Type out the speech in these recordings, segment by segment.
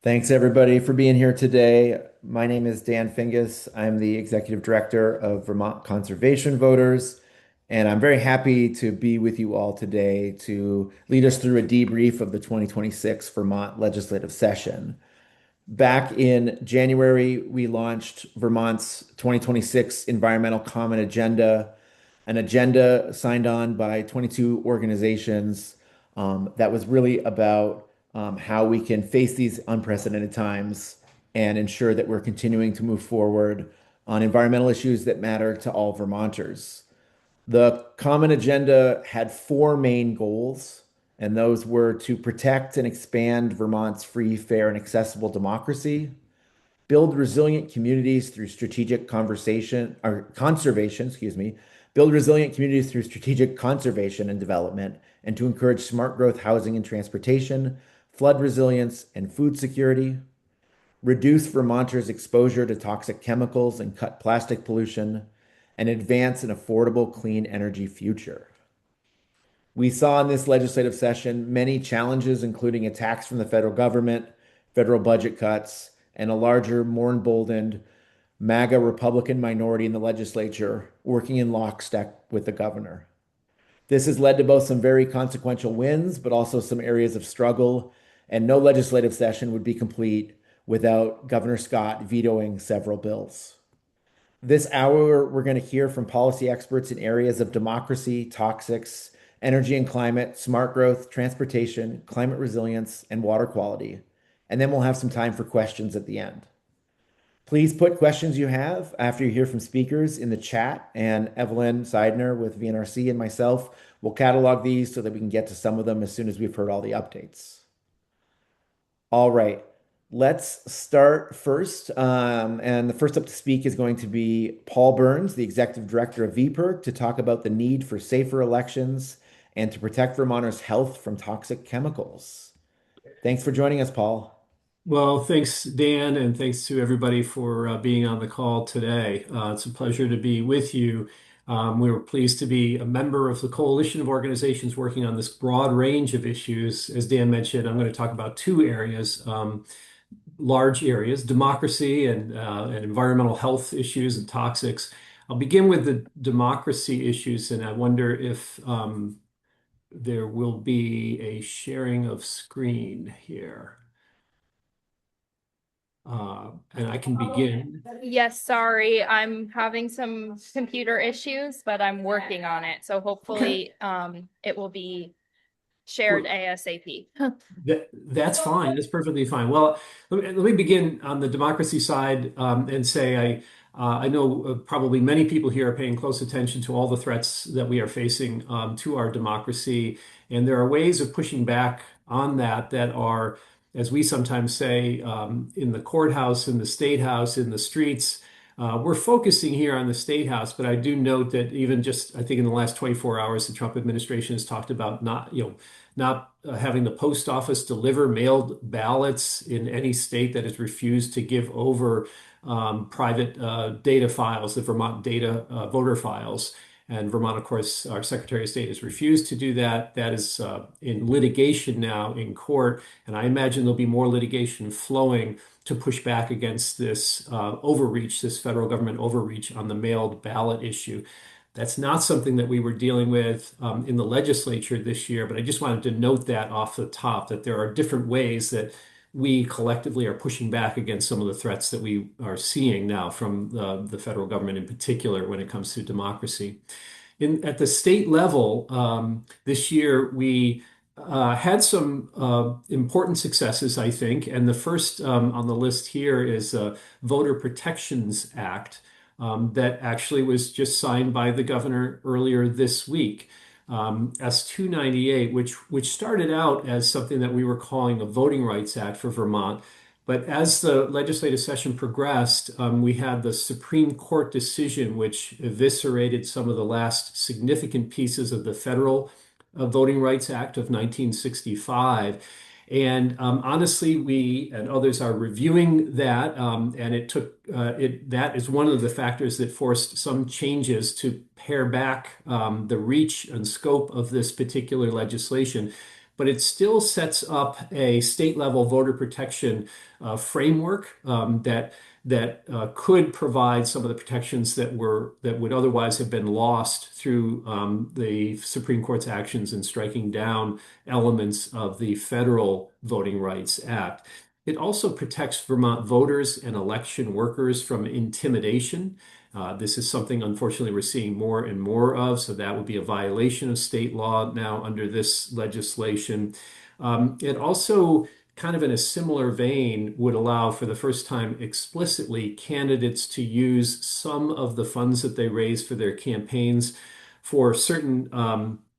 Thanks everybody for being here today. My name is Dan Fingus. I'm the Executive Director of Vermont Conservation Voters, and I'm very happy to be with you all today to lead us through a debrief of the 2026 Vermont legislative session. Back in January, we launched Vermont's 2026 Environmental Common Agenda, an agenda signed on by 22 organizations that was really about how we can face these unprecedented times and ensure that we're continuing to move forward on environmental issues that matter to all Vermonters. The Common Agenda had four main goals, and those were to protect and expand Vermont's free, fair, and accessible democracy, build resilient communities through strategic conversation or conservation, excuse me, build resilient communities through strategic conservation and development, and to encourage smart growth, housing and transportation, flood resilience, and food security, reduce Vermonters' exposure to toxic chemicals and cut plastic pollution, and advance an affordable, clean energy future. We saw in this legislative session many challenges, including attacks from the federal government, federal budget cuts, and a larger, more emboldened MAGA Republican minority in the legislature working in lockstep with the governor. This has led to both some very consequential wins, but also some areas of struggle, and no legislative session would be complete without Governor Scott vetoing several bills. This hour, we're going to hear from policy experts in areas of democracy, toxics, energy and climate, smart growth, transportation, climate resilience, and water quality. And then we'll have some time for questions at the end. Please put questions you have after you hear from speakers in the chat, and Evelyn Seidner with VNRC and myself will catalog these so that we can get to some of them as soon as we've heard all the updates. All right, let's start first. And the first up to speak is going to be Paul Burns, the Executive Director of VPIRG, to talk about the need for safer elections and to protect Vermonters' health from toxic chemicals. Thanks for joining us, Paul. Well, thanks, Dan, and thanks to everybody for being on the call today. It's a pleasure to be with you. We were pleased to be a member of the coalition of organizations working on this broad range of issues. As Dan mentioned, I'm going to talk about two areas, large areas, democracy and environmental health issues and toxics. I'll begin with the democracy issues, and I wonder if there will be a sharing of screen here. And I can begin. Yes, sorry. I'm having some computer issues, but I'm working on it. So hopefully it will be shared ASAP. That's fine. That's perfectly fine. Well, let me begin on the democracy side and say I know probably many people here are paying close attention to all the threats that we are facing to our democracy. And there are ways of pushing back on that that are, as we sometimes say, in the courthouse, in the state house, in the streets. We're focusing here on the state house, but I do note that even just, I think in the last 24 hours, the Trump administration has talked about not having the post office deliver mailed ballots in any state that has refused to give over private data files, the Vermont data voter files. And Vermont, of course, our Secretary of State has refused to do that. That is in litigation now in court. And I imagine there'll be more litigation flowing to push back against this overreach, this federal government overreach on the mailed ballot issue. That's not something that we were dealing with in the legislature this year, but I just wanted to note that off the top, that there are different ways that we collectively are pushing back against some of the threats that we are seeing now from the federal government in particular when it comes to democracy. At the state level, this year we had some important successes, I think, and the first on the list here is Voter Protections Act that actually was just signed by the governor earlier this week. S-298, which started out as something that we were calling a Voting Rights Act for Vermont. But as the legislative session progressed, we had the Supreme Court decision, which eviscerated some of the last significant pieces of the federal Voting Rights Act of 1965. And honestly, we and others are reviewing that, and that is one of the factors that forced some changes to pare back the reach and scope of this particular legislation. but it still sets up a state level voter protection framework that could provide some of the protections that would otherwise have been lost through the Supreme Court's actions in striking down elements of the Federal Voting Rights Act. It also protects Vermont voters and election workers from intimidation. This is something, unfortunately, we're seeing more and more of, so that would be a violation of state law now under this legislation. It also, kind of in a similar vein, would allow for the first time explicitly candidates to use some of the funds that they raise for their campaigns for certain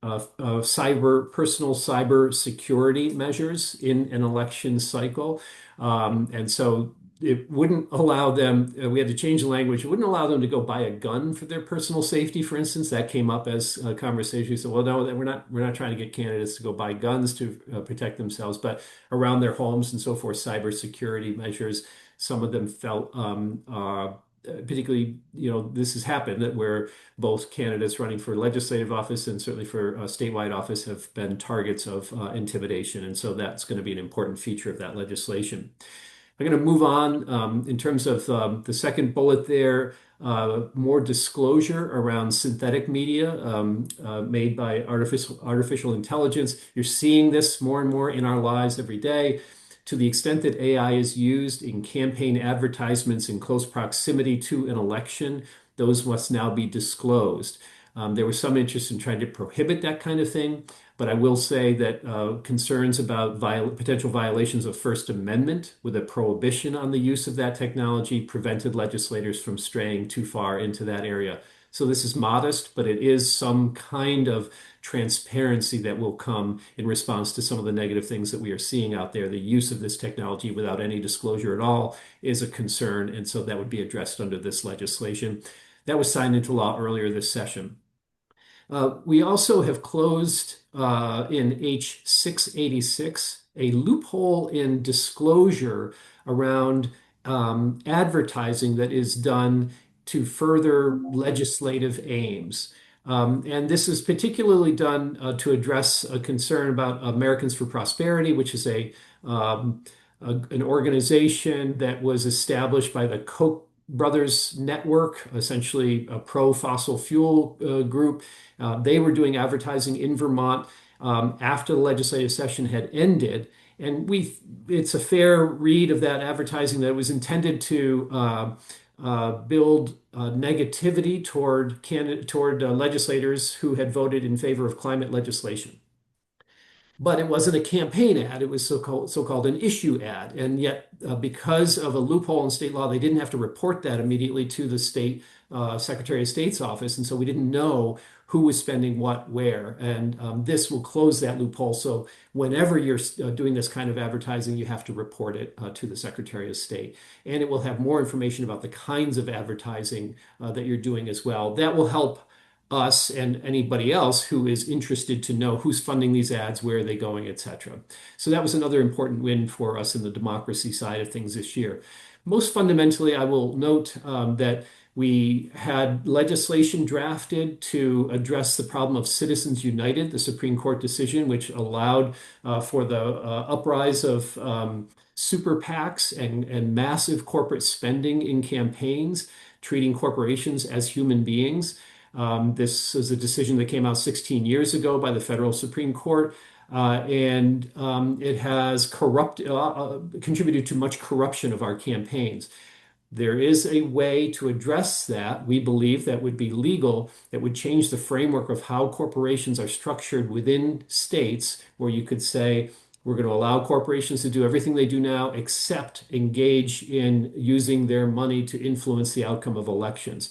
personal cyber security measures in an election cycle. And so it wouldn't allow them, we had to change the language. It wouldn't allow them to go buy a gun for their personal safety, for instance. That came up as a conversation. We said, well, no, we're not trying to get candidates to go buy guns to protect themselves, but around their homes and so forth, cybersecurity measures. Some of them felt particularly, this has happened that where both candidates running for legislative office and certainly for statewide office have been targets of intimidation. And so that's going to be an important feature of that legislation. I'm going to move on in terms of the second bullet there, more disclosure around synthetic media made by artificial intelligence. You're seeing this more and more in our lives every day. To the extent that AI is used in campaign advertisements in close proximity to an election, those must now be disclosed. There was some interest in trying to prohibit that kind of thing, but I will say that concerns about potential violations of First Amendment with a prohibition on the use of that technology prevented legislators from straying too far into that area. So this is modest, but it is some kind of transparency that will come in response to some of the negative things that we are seeing out there. The use of this technology without any disclosure at all is a concern, and so that would be addressed under this legislation. That was signed into law earlier this session. We also have closed in H 686 a loophole in disclosure around advertising that is done to further legislative aims. And this is particularly done to address a concern about Americans for Prosperity, which is an organization that was established by the Koch brothers network, essentially a pro-fossil fuel group. They were doing advertising in Vermont after the legislative session had ended. And it's a fair read of that advertising that was intended to build negativity toward legislators who had voted in favor of climate legislation. But it wasn't a campaign ad, it was so-called an issue ad. And yet, because of a loophole in state law, they didn't have to report that immediately to the state Secretary of State's office. And so we didn't know who was spending what where. And this will close that loophole. So whenever you're doing this kind of advertising, you have to report it to the Secretary of State. And it will have more information about the kinds of advertising that you're doing as well. That will help us and anybody else who is interested to know who's funding these ads, where are they going, etc. So that was another important win for us in the democracy side of things this year. Most fundamentally, I will note that we had legislation drafted to address the problem of Citizens United, the Supreme Court decision, which allowed for the uprise of super PACs and massive corporate spending in campaigns, treating corporations as human beings. This is a decision that came out 16 years ago by the federal Supreme Court, and it has contributed to much corruption of our campaigns. There is a way to address that, we believe, that would be legal, that would change the framework of how corporations are structured within states, where you could say, we're going to allow corporations to do everything they do now, except engage in using their money to influence the outcome of elections.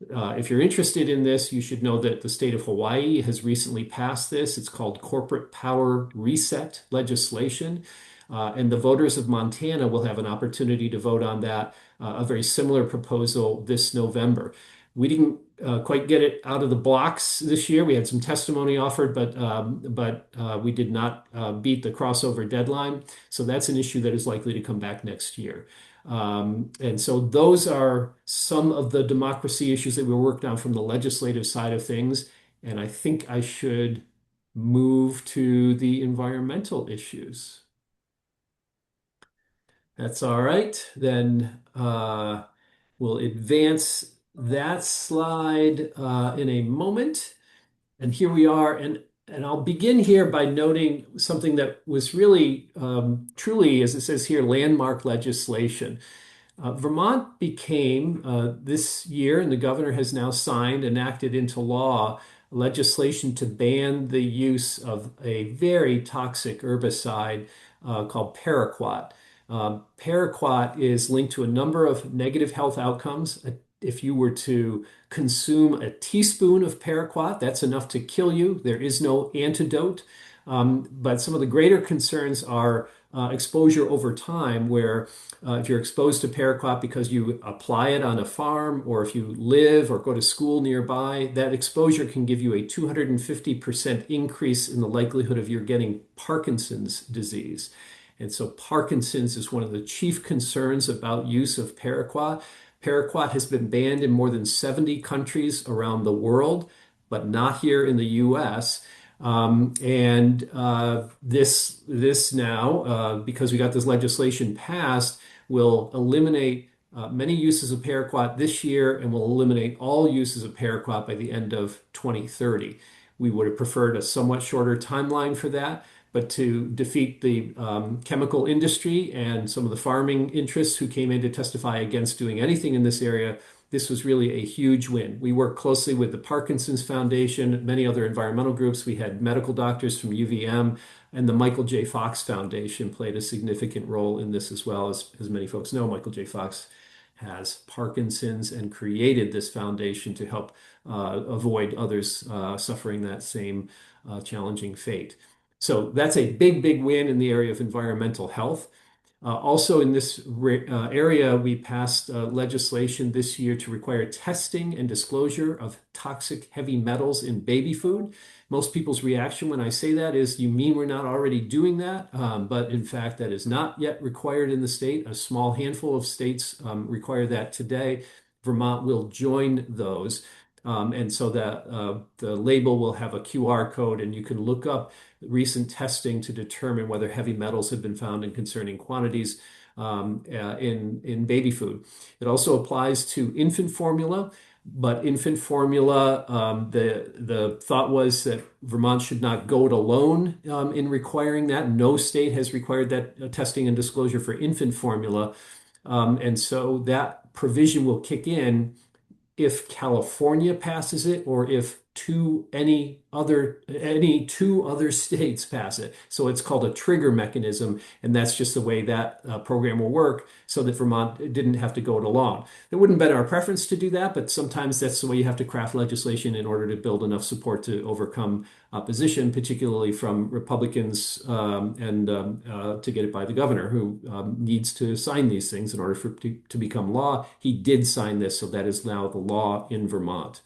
If you're interested in this, you should know that the state of Hawaii has recently passed this. It's called Corporate Power Reset legislation. And the voters of Montana will have an opportunity to vote on that, a very similar proposal this November. We didn't quite get it out of the blocks this year. We had some testimony offered, but we did not beat the crossover deadline. So that's an issue that is likely to come back next year. And so those are some of the democracy issues that we worked on from the legislative side of things. And I think I should move to the environmental issues. That's all right. Then we'll advance that slide in a moment. And here we are. And I'll begin here by noting something that was really, truly, as it says here, landmark legislation. Vermont became this year, and the governor has now signed, enacted into law legislation to ban the use of a very toxic herbicide called paraquat. Paraquat is linked to a number of negative health outcomes. If you were to consume a teaspoon of paraquat, that's enough to kill you. There is no antidote. But some of the greater concerns are exposure over time, where if you're exposed to paraquat because you apply it on a farm, or if you live or go to school nearby, that exposure can give you a 250% increase in the likelihood of you getting Parkinson's disease. And so Parkinson's is one of the chief concerns about use of paraquat. Paraquat has been banned in more than 70 countries around the world, but not here in the US. This now, because we got this legislation passed, will eliminate many uses of paraquat this year and will eliminate all uses of paraquat by the end of 2030. We would have preferred a somewhat shorter timeline for that, but to defeat the chemical industry and some of the farming interests who came in to testify against doing anything in this area, this was really a huge win. We worked closely with the Parkinson's Foundation, many other environmental groups. We had medical doctors from UVM, and the Michael J. Fox Foundation played a significant role in this as well. As many folks know, Michael J. Fox has Parkinson's and created this foundation to help avoid others suffering that same challenging fate. So that's a big, big win in the area of environmental health. Also in this area, we passed legislation this year to require testing and disclosure of toxic heavy metals in baby food. Most people's reaction when I say that is, you mean we're not already doing that? But in fact, that is not yet required in the state. A small handful of states require that today. Vermont will join those. And so that the label will have a QR code, and you can look up recent testing to determine whether heavy metals have been found in concerning quantities in baby food. It also applies to infant formula, but infant formula, the thought was that Vermont should not go it alone in requiring that. No state has required that testing and disclosure for infant formula. And so that provision will kick in if California passes it, or if any two other states pass it. So it's called a trigger mechanism, and that's just the way that program will work, so that Vermont didn't have to go it alone. It wouldn't been our preference to do that, but sometimes that's the way you have to craft legislation in order to build enough support to overcome opposition, particularly from Republicans, and to get it by the governor, who needs to sign these things in order for it to become law. He did sign this, so that is now the law in Vermont.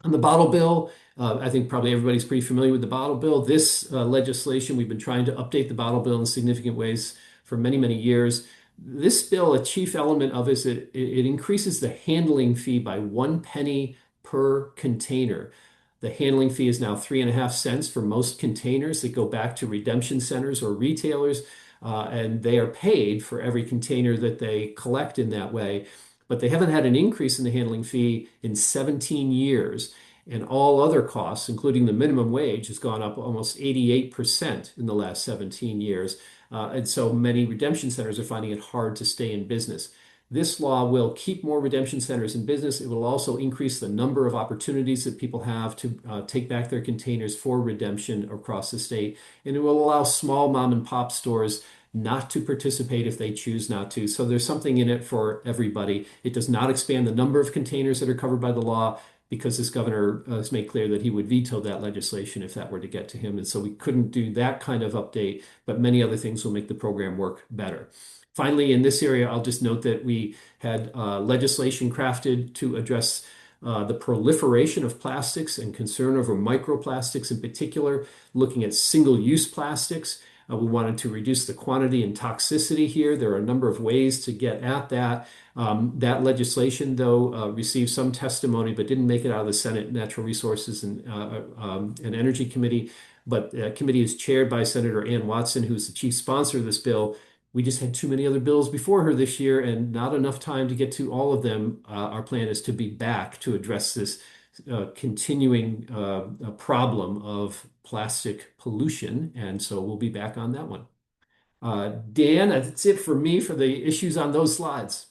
On the bottle bill, I think probably everybody's pretty familiar with the bottle bill. This legislation, we've been trying to update the bottle bill in significant ways for many, many years. This bill, a chief element of it increases the handling fee by 1 penny per container. The handling fee is now 3.5 cents for most containers that go back to redemption centers or retailers, and they are paid for every container that they collect in that way. But they haven't had an increase in the handling fee in 17 years. And all other costs, including the minimum wage, has gone up almost 88% in the last 17 years. And so many redemption centers are finding it hard to stay in business. This law will keep more redemption centers in business. It will also increase the number of opportunities that people have to take back their containers for redemption across the state. And it will allow small mom and pop stores not to participate if they choose not to. So there's something in it for everybody. It does not expand the number of containers that are covered by the law, because this governor has made clear that he would veto that legislation if that were to get to him. And so we couldn't do that kind of update, but many other things will make the program work better. Finally, in this area, I'll just note that we had legislation crafted to address the proliferation of plastics and concern over microplastics in particular, looking at single-use plastics. We wanted to reduce the quantity and toxicity here. There are a number of ways to get at that. That legislation, though, received some testimony, but didn't make it out of the Senate Natural Resources and Energy Committee. But the committee is chaired by Senator Ann Watson, who's the chief sponsor of this bill. We just had too many other bills before her this year and not enough time to get to all of them. Our plan is to be back to address this continuing problem of plastic pollution. And so we'll be back on that one. Dan, that's it for me for the issues on those slides.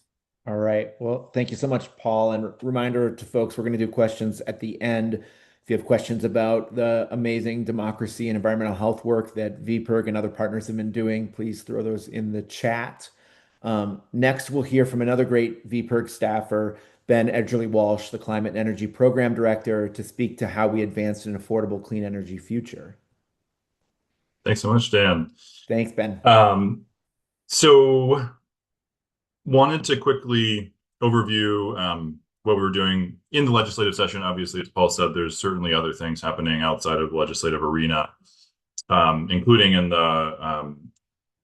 All right. Well, thank you so much, Paul. And reminder to folks, we're going to do questions at the end. If you have questions about the amazing democracy and environmental health work that VPIRG and other partners have been doing, please throw those in the chat. Next, we'll hear from another great VPIRG staffer, Ben Edgerly Walsh, the Climate and Energy Program Director, to speak to how we advance an affordable clean energy future. Thanks so much, Dan. Thanks, Ben. So wanted to quickly overview what we were doing in the legislative session. Obviously, as Paul said, there's certainly other things happening outside of the legislative arena, including in the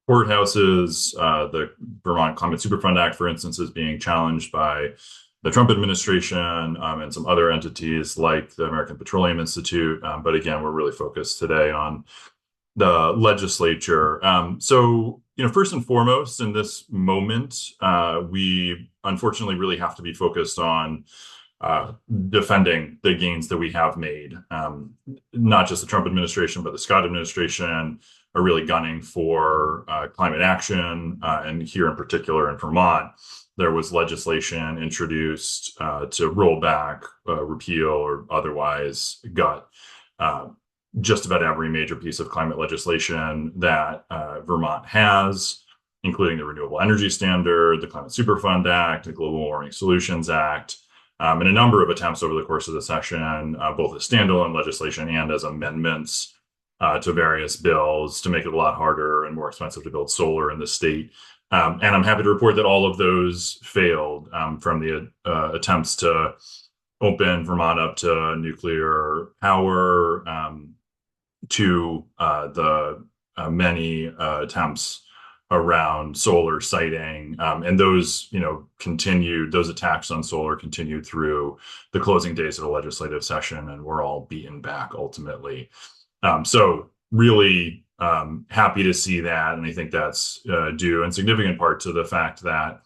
courthouses. The Vermont Climate Superfund Act, for instance, is being challenged by the Trump administration and some other entities like the American Petroleum Institute. But again, we're really focused today on the legislature. So, first and foremost, in this moment, we unfortunately really have to be focused on defending the gains that we have made. Not just the Trump administration, but the Scott administration are really gunning for climate action. And here in particular in Vermont, there was legislation introduced to roll back, repeal, or otherwise gut just about every major piece of climate legislation that Vermont has, including the Renewable Energy Standard, the Climate Superfund Act, the Global Warming Solutions Act, and a number of attempts over the course of the session, both as standalone legislation and as amendments to various bills to make it a lot harder and more expensive to build solar in the state. And I'm happy to report that all of those failed, from the attempts to open Vermont up to nuclear power, to the many attempts around solar siting. And those, continued, those attacks on solar continued through the closing days of the legislative session, and we're all beaten back ultimately. So really happy to see that. And I think that's due in significant part to the fact that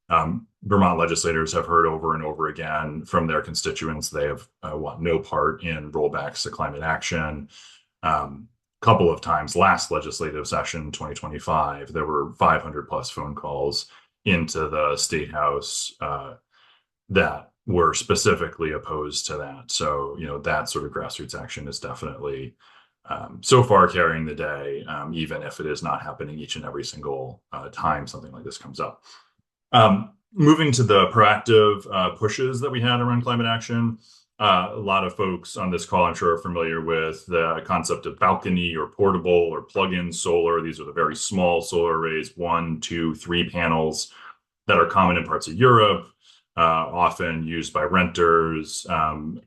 Vermont legislators have heard over and over again from their constituents they have want no part in rollbacks to climate action. Couple of times last legislative session, 2025, there were 500 plus phone calls into the State House that were specifically opposed to that. So, that sort of grassroots action is definitely so far carrying the day, even if it is not happening each and every single time something like this comes up. Moving to the proactive pushes that we had around climate action. A lot of folks on this call, I'm sure, are familiar with the concept of balcony or portable or plug-in solar. These are the very small solar arrays, 1, 2, 3 panels that are common in parts of Europe, often used by renters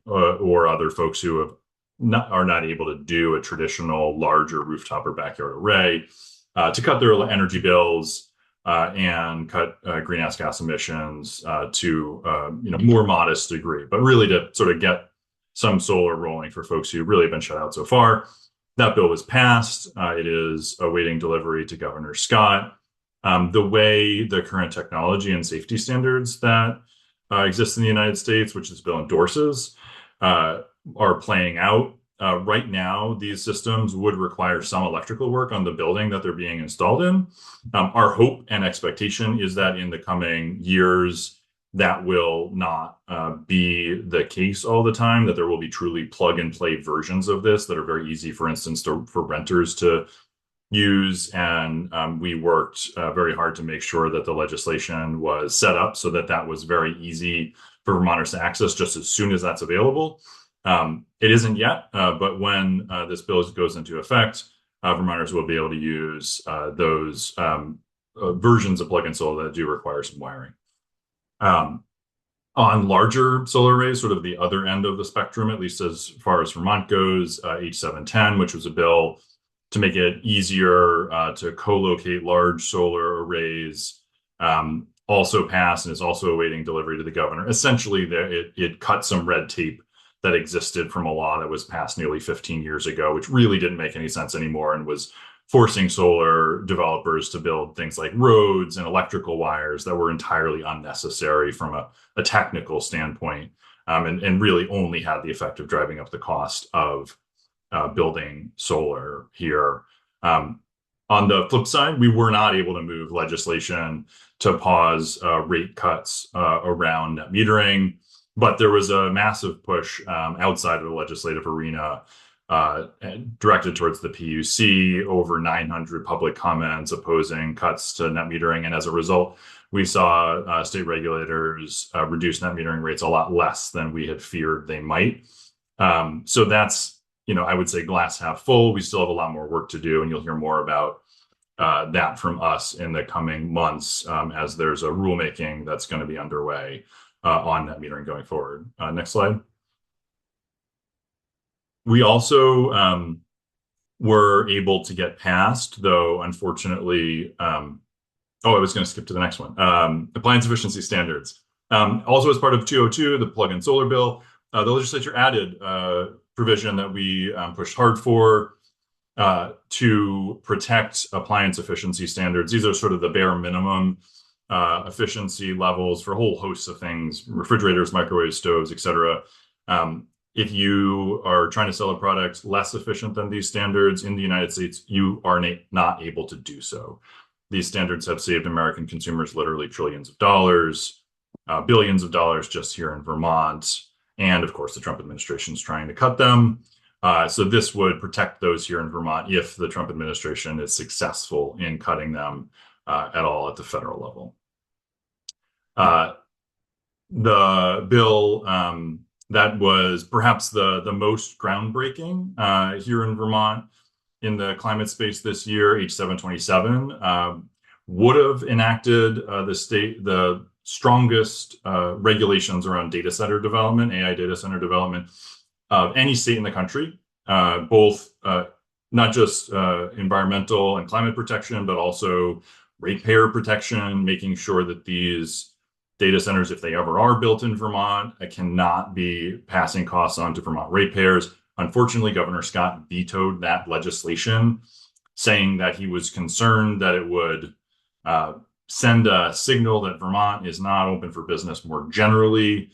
or other folks who are not able to do a traditional larger rooftop or backyard array to cut their energy bills and cut greenhouse gas emissions to more modest degree, but really to sort of get some solar rolling for folks who really have been shut out so far. That bill was passed. It is awaiting delivery to Governor Scott. The way the current technology and safety standards that exist in the United States, which this bill endorses, are playing out. Right now, these systems would require some electrical work on the building that they're being installed in. Our hope and expectation is that in the coming years, that will not be the case all the time, that there will be truly plug and play versions of this that are very easy, for instance, for renters to use. And we worked very hard to make sure that the legislation was set up so that that was very easy for Vermonters to access just as soon as that's available. It isn't yet, but when this bill goes into effect, Vermonters will be able to use those versions of plug-in solar that do require some wiring. On larger solar arrays, sort of the other end of the spectrum, at least as far as Vermont goes, H710, which was a bill to make it easier to co-locate large solar arrays, also passed and is also awaiting delivery to the governor. Essentially, it cut some red tape that existed from a law that was passed nearly 15 years ago, which really didn't make any sense anymore and was forcing solar developers to build things like roads and electrical wires that were entirely unnecessary from a technical standpoint, and really only had the effect of driving up the cost of building solar here. On the flip side, we were not able to move legislation to pause rate cuts around net metering, but there was a massive push outside of the legislative arena directed towards the PUC, over 900 public comments opposing cuts to net metering. And as a result, we saw state regulators reduce net metering rates a lot less than we had feared they might. So that's, I would say glass half full. We still have a lot more work to do, and you'll hear more about that from us in the coming months as there's a rulemaking that's going to be underway on net metering going forward. Next slide. We also were able to get past, though, unfortunately, I was going to skip to the next one. Appliance efficiency standards. Also, as part of 202, the plug-in solar bill, the legislature added a provision that we pushed hard for to protect appliance efficiency standards. These are sort of the bare minimum efficiency levels for a whole host of things: refrigerators, microwaves, stoves, etc. If you are trying to sell a product less efficient than these standards in the United States, you are not able to do so. These standards have saved American consumers literally trillions of dollars, billions of dollars just here in Vermont. And of course, the Trump administration is trying to cut them. So this would protect those here in Vermont if the Trump administration is successful in cutting them at all at the federal level. The bill that was perhaps the most groundbreaking here in Vermont in the climate space this year, H727, would have enacted the strongest regulations around data center development, AI data center development of any state in the country, both not just environmental and climate protection, but also ratepayer protection, making sure that these data centers, if they ever are built in Vermont, cannot be passing costs on to Vermont ratepayers. Unfortunately, Governor Scott vetoed that legislation, saying that he was concerned that it would send a signal that Vermont is not open for business more generally.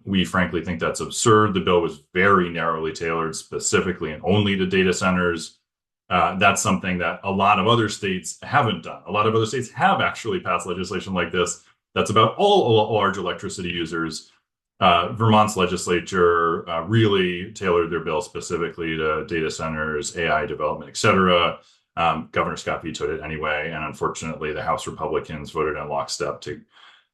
We frankly think that's absurd. The bill was very narrowly tailored specifically and only to data centers. That's something that a lot of other states haven't done. A lot of other states have actually passed legislation like this that's about all large electricity users. Vermont's legislature really tailored their bill specifically to data centers, AI development, et cetera. Governor Scott vetoed it anyway, and unfortunately, the House Republicans voted in lockstep to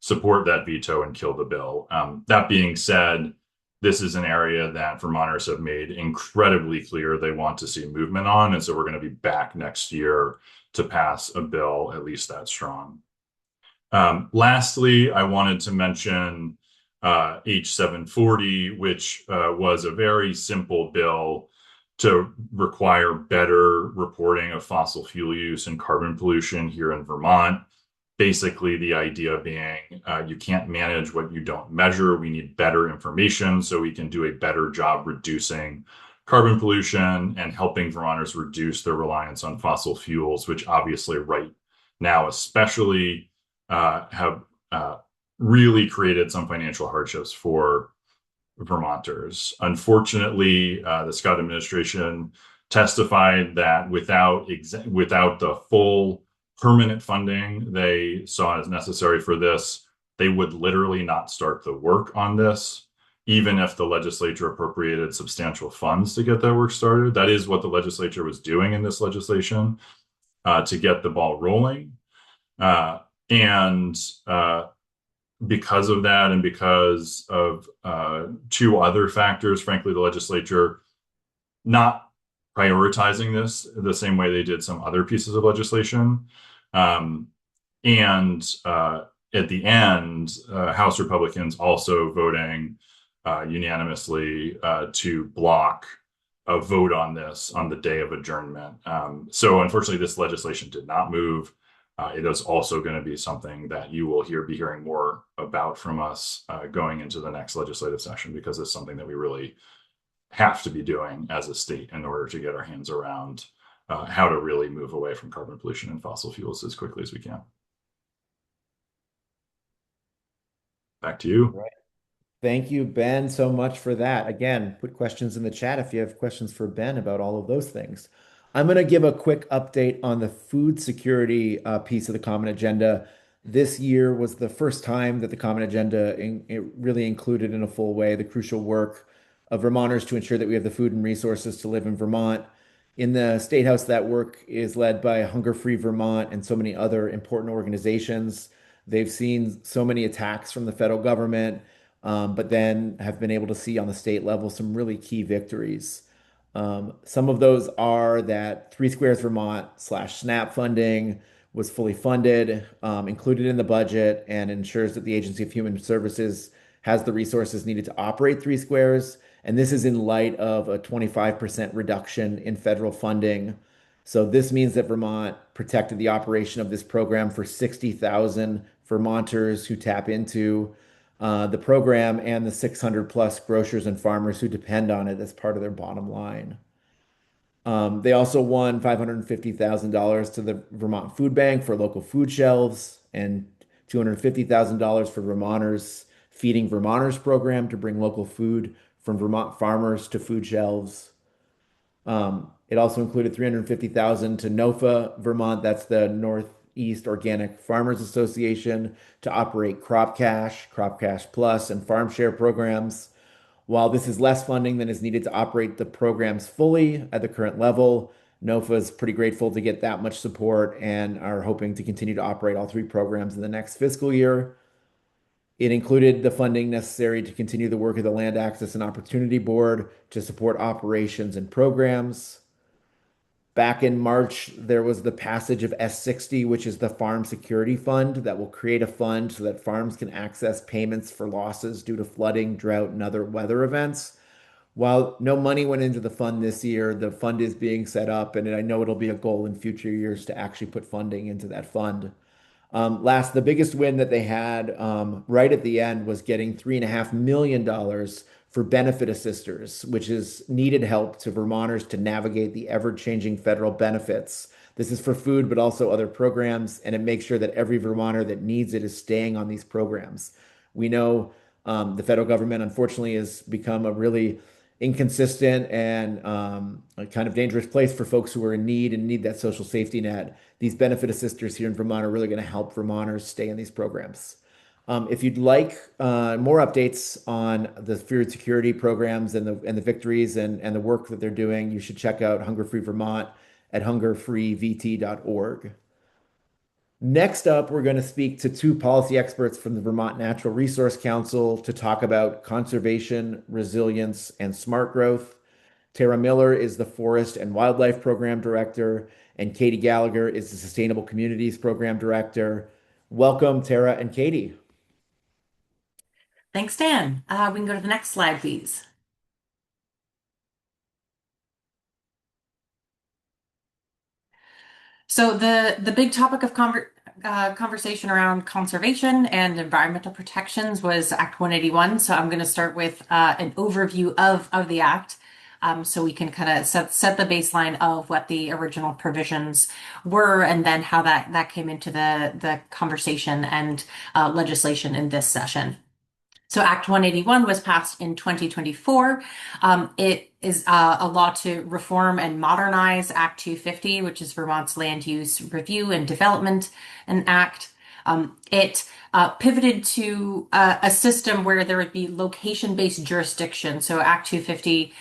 support that veto and kill the bill. That being said, this is an area that Vermonters have made incredibly clear they want to see movement on, and so we're going to be back next year to pass a bill at least that strong. Lastly, I wanted to mention H740, which was a very simple bill to require better reporting of fossil fuel use and carbon pollution here in Vermont. Basically, the idea being you can't manage what you don't measure. We need better information so we can do a better job reducing carbon pollution and helping Vermonters reduce their reliance on fossil fuels, which obviously right now especially have really created some financial hardships for Vermonters. Unfortunately, the Scott administration testified that without the full permanent funding they saw as necessary for this, they would literally not start the work on this, even if the legislature appropriated substantial funds to get that work started. That is what the legislature was doing in this legislation to get the ball rolling. Because of that, and because of two other factors, frankly, the legislature not prioritizing this the same way they did some other pieces of legislation. At the end, House Republicans also voting unanimously to block a vote on this on the day of adjournment. So unfortunately, this legislation did not move. It is also going to be something that you will be hearing more about from us going into the next legislative session, because it's something that we really have to be doing as a state in order to get our hands around how to really move away from carbon pollution and fossil fuels as quickly as we can. Back to you. Right. Thank you, Ben, so much for that. Again, put questions in the chat if you have questions for Ben about all of those things. I'm going to give a quick update on the food security piece of the Common Agenda. This year was the first time that the Common Agenda it really included in a full way the crucial work of Vermonters to ensure that we have the food and resources to live in Vermont. In the State House, that work is led by Hunger Free Vermont and so many other important organizations. They've seen so many attacks from the federal government, but then have been able to see on the state level some really key victories. Some of those are that Three Squares Vermont slash SNAP funding was fully funded, included in the budget, and ensures that the Agency of Human Services has the resources needed to operate Three Squares. And this is in light of a 25% reduction in federal funding. So this means that Vermont protected the operation of this program for 60,000 Vermonters who tap into the program and the 600 plus grocers and farmers who depend on it as part of their bottom line. They also won $550,000 to the Vermont Food Bank for local food shelves and $250,000 for Vermonters Feeding Vermonters program to bring local food from Vermont farmers to food shelves. It also included $350,000 to NOFA Vermont, that's the Northeast Organic Farmers Association, to operate Crop Cash Plus, and Farm Share programs. While this is less funding than is needed to operate the programs fully at the current level, NOFA is pretty grateful to get that much support and are hoping to continue to operate all three programs in the next fiscal year. It included the funding necessary to continue the work of the Land Access and Opportunity Board to support operations and programs. Back in March, there was the passage of S60, which is the Farm Security Fund that will create a fund so that farms can access payments for losses due to flooding, drought, and other weather events. While no money went into the fund this year, the fund is being set up, and I know it'll be a goal in future years to actually put funding into that fund. The biggest win that they had right at the end was getting $3.5 million for benefit assisters, which is needed help to Vermonters to navigate the ever-changing federal benefits. This is for food, but also other programs, and it makes sure that every Vermonter that needs it is staying on these programs. We know the federal government, unfortunately, has become a really inconsistent and a kind of dangerous place for folks who are in need and need that social safety net. These benefit assisters here in Vermont are really going to help Vermonters stay in these programs. If you'd like more updates on the food security programs and the victories and the work that they're doing, you should check out Hunger Free Vermont at hungerfreevt.org. Next up, we're going to speak to two policy experts from the Vermont Natural Resource Council to talk about conservation, resilience, and smart growth. Tara Miller is the Forest and Wildlife Program Director, and Katie Gallagher is the Sustainable Communities Program Director. Welcome, Tara and Katie. Thanks, Dan. We can go to the next slide, please. So the big topic of conversation around conservation and environmental protections was Act 181. So I'm going to start with an overview of the Act. So we can kind of set the baseline of what the original provisions were and then how that came into the conversation and legislation in this session. So Act 181 was passed in 2024. It is a law to reform and modernize Act 250, which is Vermont's Land Use Review and Development Act. It pivoted to a system where there would be location-based jurisdiction. So Act 250,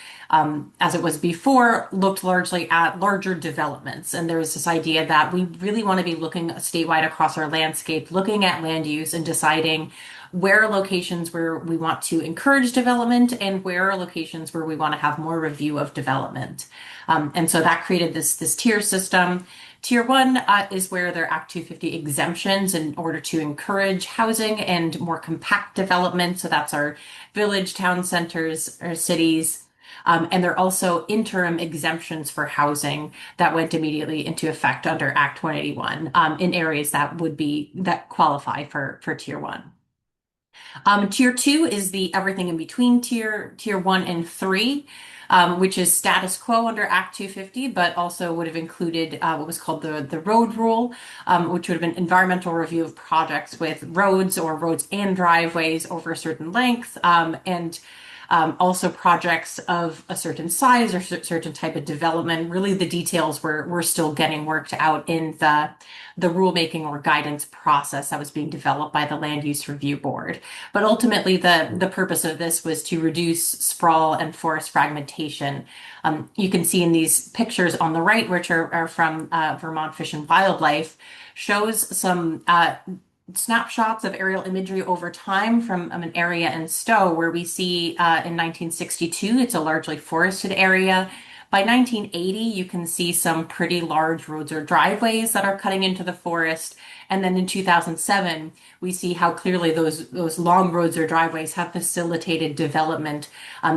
as it was before, looked largely at larger developments. And there was this idea that we really want to be looking statewide across our landscape, looking at land use and deciding where are locations where we want to encourage development and where are locations where we want to have more review of development. And so that created this tier system. Tier 1 is where there are Act 250 exemptions in order to encourage housing and more compact development. So that's our village, town centers, our cities. And there are also interim exemptions for housing that went immediately into effect under Act 181 in areas that qualify for Tier 1. Tier 2 is the everything in between tier 1 and 3. Which is status quo under Act 250, but also would have included what was called the road rule, which would have been environmental review of projects with roads or roads and driveways over a certain length, and also projects of a certain size or certain type of development. Really, the details were still getting worked out in the rulemaking or guidance process that was being developed by the Land Use Review Board. But ultimately, the purpose of this was to reduce sprawl and forest fragmentation. You can see in these pictures on the right, which are from Vermont Fish and Wildlife, shows some snapshots of aerial imagery over time from an area in Stowe where we see in 1962, it's a largely forested area. By 1980, you can see some pretty large roads or driveways that are cutting into the forest. And then in 2007, we see how clearly those long roads or driveways have facilitated development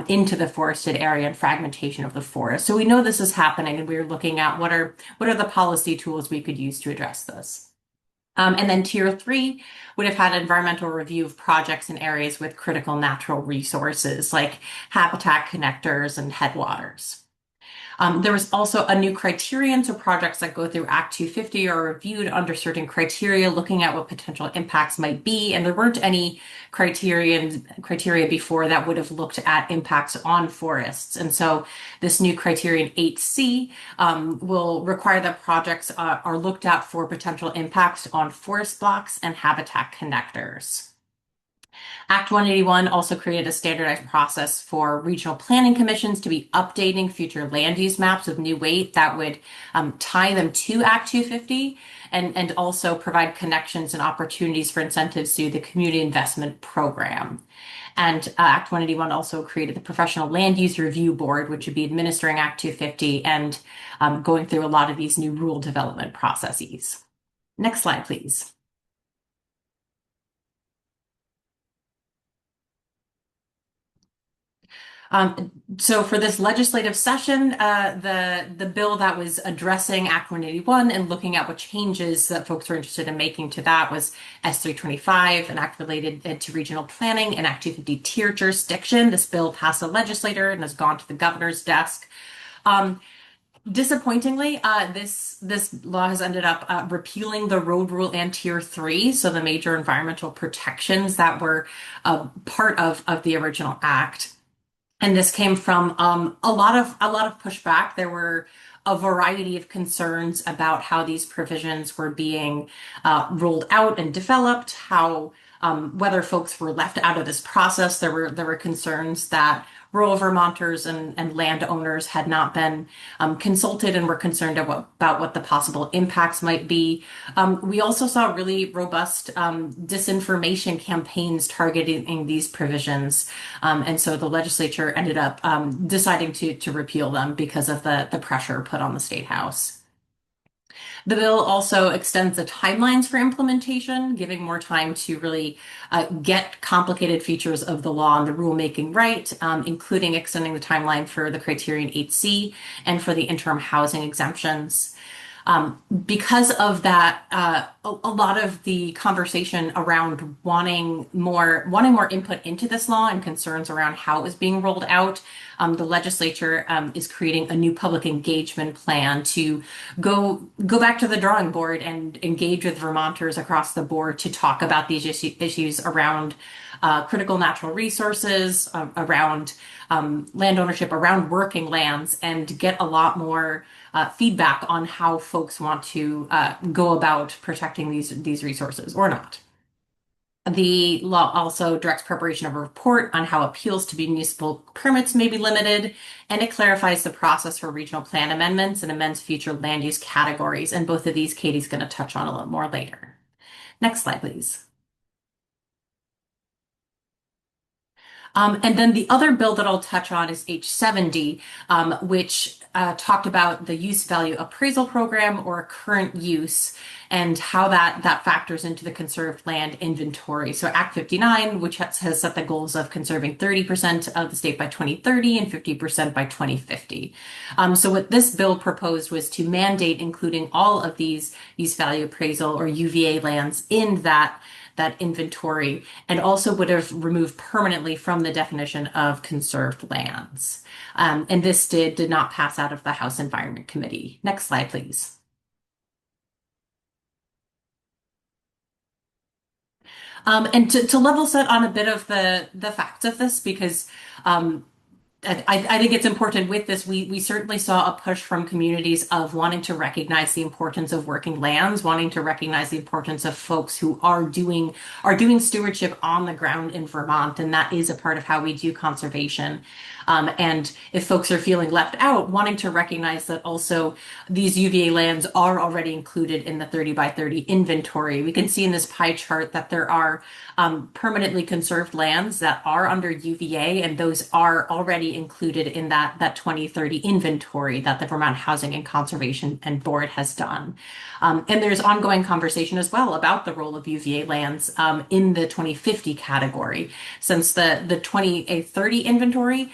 into the forested area and fragmentation of the forest. So we know this is happening, and we're looking at what are the policy tools we could use to address this. And then Tier 3 would have had environmental review of projects in areas with critical natural resources like habitat connectors and headwaters. There was also a new criterion, so projects that go through Act 250 are reviewed under certain criteria, looking at what potential impacts might be, and there weren't any criteria before that would have looked at impacts on forests. And so this new criterion 8C will require that projects are looked at for potential impacts on forest blocks and habitat connectors. Act 181 also created a standardized process for regional planning commissions to be updating future land use maps with new weight that would tie them to Act 250 and also provide connections and opportunities for incentives through the Community Investment Program. And Act 181 also created the Professional Land Use Review Board, which would be administering Act 250 and going through a lot of these new rule development processes. Next slide, please. So for this legislative session, the bill that was addressing Act 181 and looking at what changes that folks were interested in making to that was S325, an act related to regional planning, and Act 250 tier jurisdiction. This bill passed the legislature and has gone to the governor's desk. Disappointingly, this law has ended up repealing the road rule and Tier 3, so the major environmental protections that were part of the original act. And this came from a lot of pushback. There were a variety of concerns about how these provisions were being rolled out and developed, how whether folks were left out of this process. There were concerns that rural Vermonters and landowners had not been consulted and were concerned about what the possible impacts might be. We also saw really robust disinformation campaigns targeting these provisions. And so the legislature ended up deciding to repeal them because of the pressure put on the State House. The bill also extends the timelines for implementation, giving more time to really get complicated features of the law and the rulemaking right, including extending the timeline for the criterion 8C and for the interim housing exemptions. Because of that, a lot of the conversation around wanting more input into this law and concerns around how it was being rolled out, the legislature is creating a new public engagement plan to go back to the drawing board and engage with Vermonters across the board to talk about these issues around critical natural resources, around land ownership, around working lands, and get a lot more feedback on how folks want to go about protecting these resources or not. The law also directs preparation of a report on how appeals to municipal permits may be limited, and it clarifies the process for regional plan amendments and amends future land use categories. And both of these Katie's going to touch on a little more later. Next slide, please. And then the other bill that I'll touch on is H70, which talked about the use value appraisal program or current use and how that factors into the conserved land inventory. So Act 59, which has set the goals of conserving 30% of the state by 2030 and 50% by 2050. So what this bill proposed was to mandate including all of these use value appraisal or UVA lands in that inventory, and also would have removed permanently from the definition of conserved lands. And this did not pass out of the House Environment Committee. Next slide, please. And to level set on a bit of the facts of this, because I think it's important with this. We certainly saw a push from communities of wanting to recognize the importance of working lands, wanting to recognize the importance of folks who are doing stewardship on the ground in Vermont, and that is a part of how we do conservation. And if folks are feeling left out, wanting to recognize that also these UVA lands are already included in the 30 by 30 inventory. We can see in this pie chart that there are permanently conserved lands that are under UVA, and those are already included in that 2030 inventory that the Vermont Housing and Conservation and Board has done. And there's ongoing conversation as well about the role of UVA lands in the 2050 category, since the 2030 inventory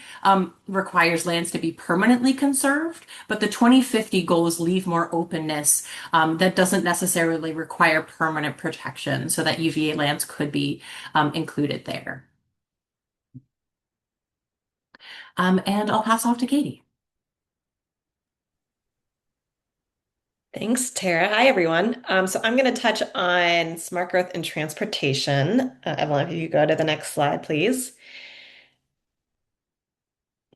requires lands to be permanently conserved, but the 2050 goals leave more openness that doesn't necessarily require permanent protection, so that UVA lands could be included there. And I'll pass off to Katie. Thanks, Tara. Hi, everyone. So I'm going to touch on smart growth and transportation. Evelyn, if you go to the next slide, please.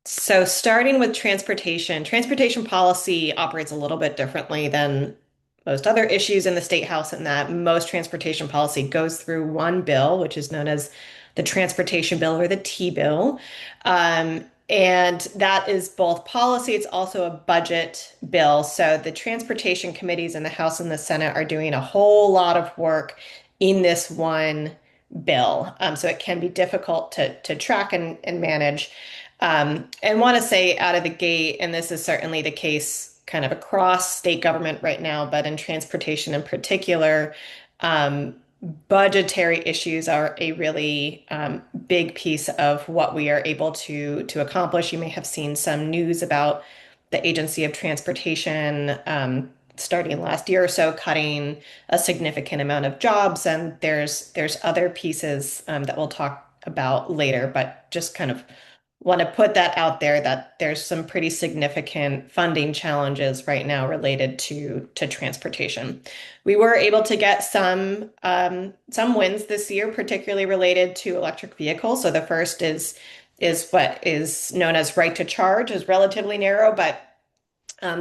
So starting with transportation policy operates a little bit differently than most other issues in the State House, in that most transportation policy goes through one bill, which is known as the Transportation Bill or the T-bill. And that is both policy, it's also a budget bill. So the transportation committees in the House and the Senate are doing a whole lot of work in this one bill. So it can be difficult to track and manage. And want to say out of the gate, and this is certainly the case kind of across state government right now, but in transportation in particular, budgetary issues are a really big piece of what we are able to accomplish. You may have seen some news about the Agency of Transportation starting last year or so, cutting a significant amount of jobs, and there's other pieces that we'll talk about later, but just kind of want to put that out there that there's some pretty significant funding challenges right now related to transportation. We were able to get some wins this year, particularly related to electric vehicles. So the first is what is known as right to charge, is relatively narrow, but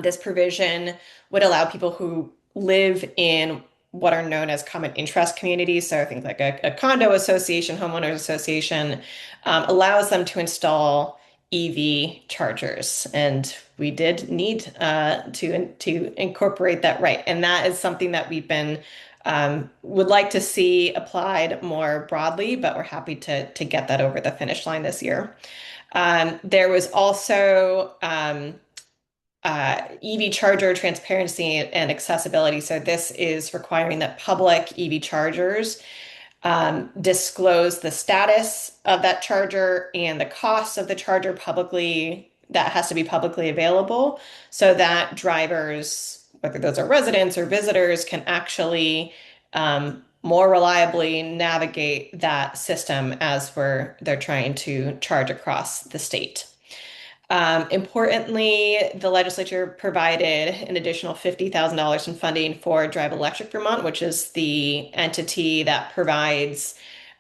this provision would allow people who live in what are known as common interest communities, so things like a condo association, homeowners association, allows them to install EV chargers. And we did need to incorporate that right. And that is something that we've been would like to see applied more broadly, but we're happy to get that over the finish line this year. There was also EV charger transparency and accessibility. So this is requiring that public EV chargers disclose the status of that charger and the cost of the charger publicly. That has to be publicly available so that drivers, whether those are residents or visitors, can actually more reliably navigate that system as they're trying to charge across the state. Importantly, the legislature provided an additional $50,000 in funding for Drive Electric Vermont, which is the entity that provides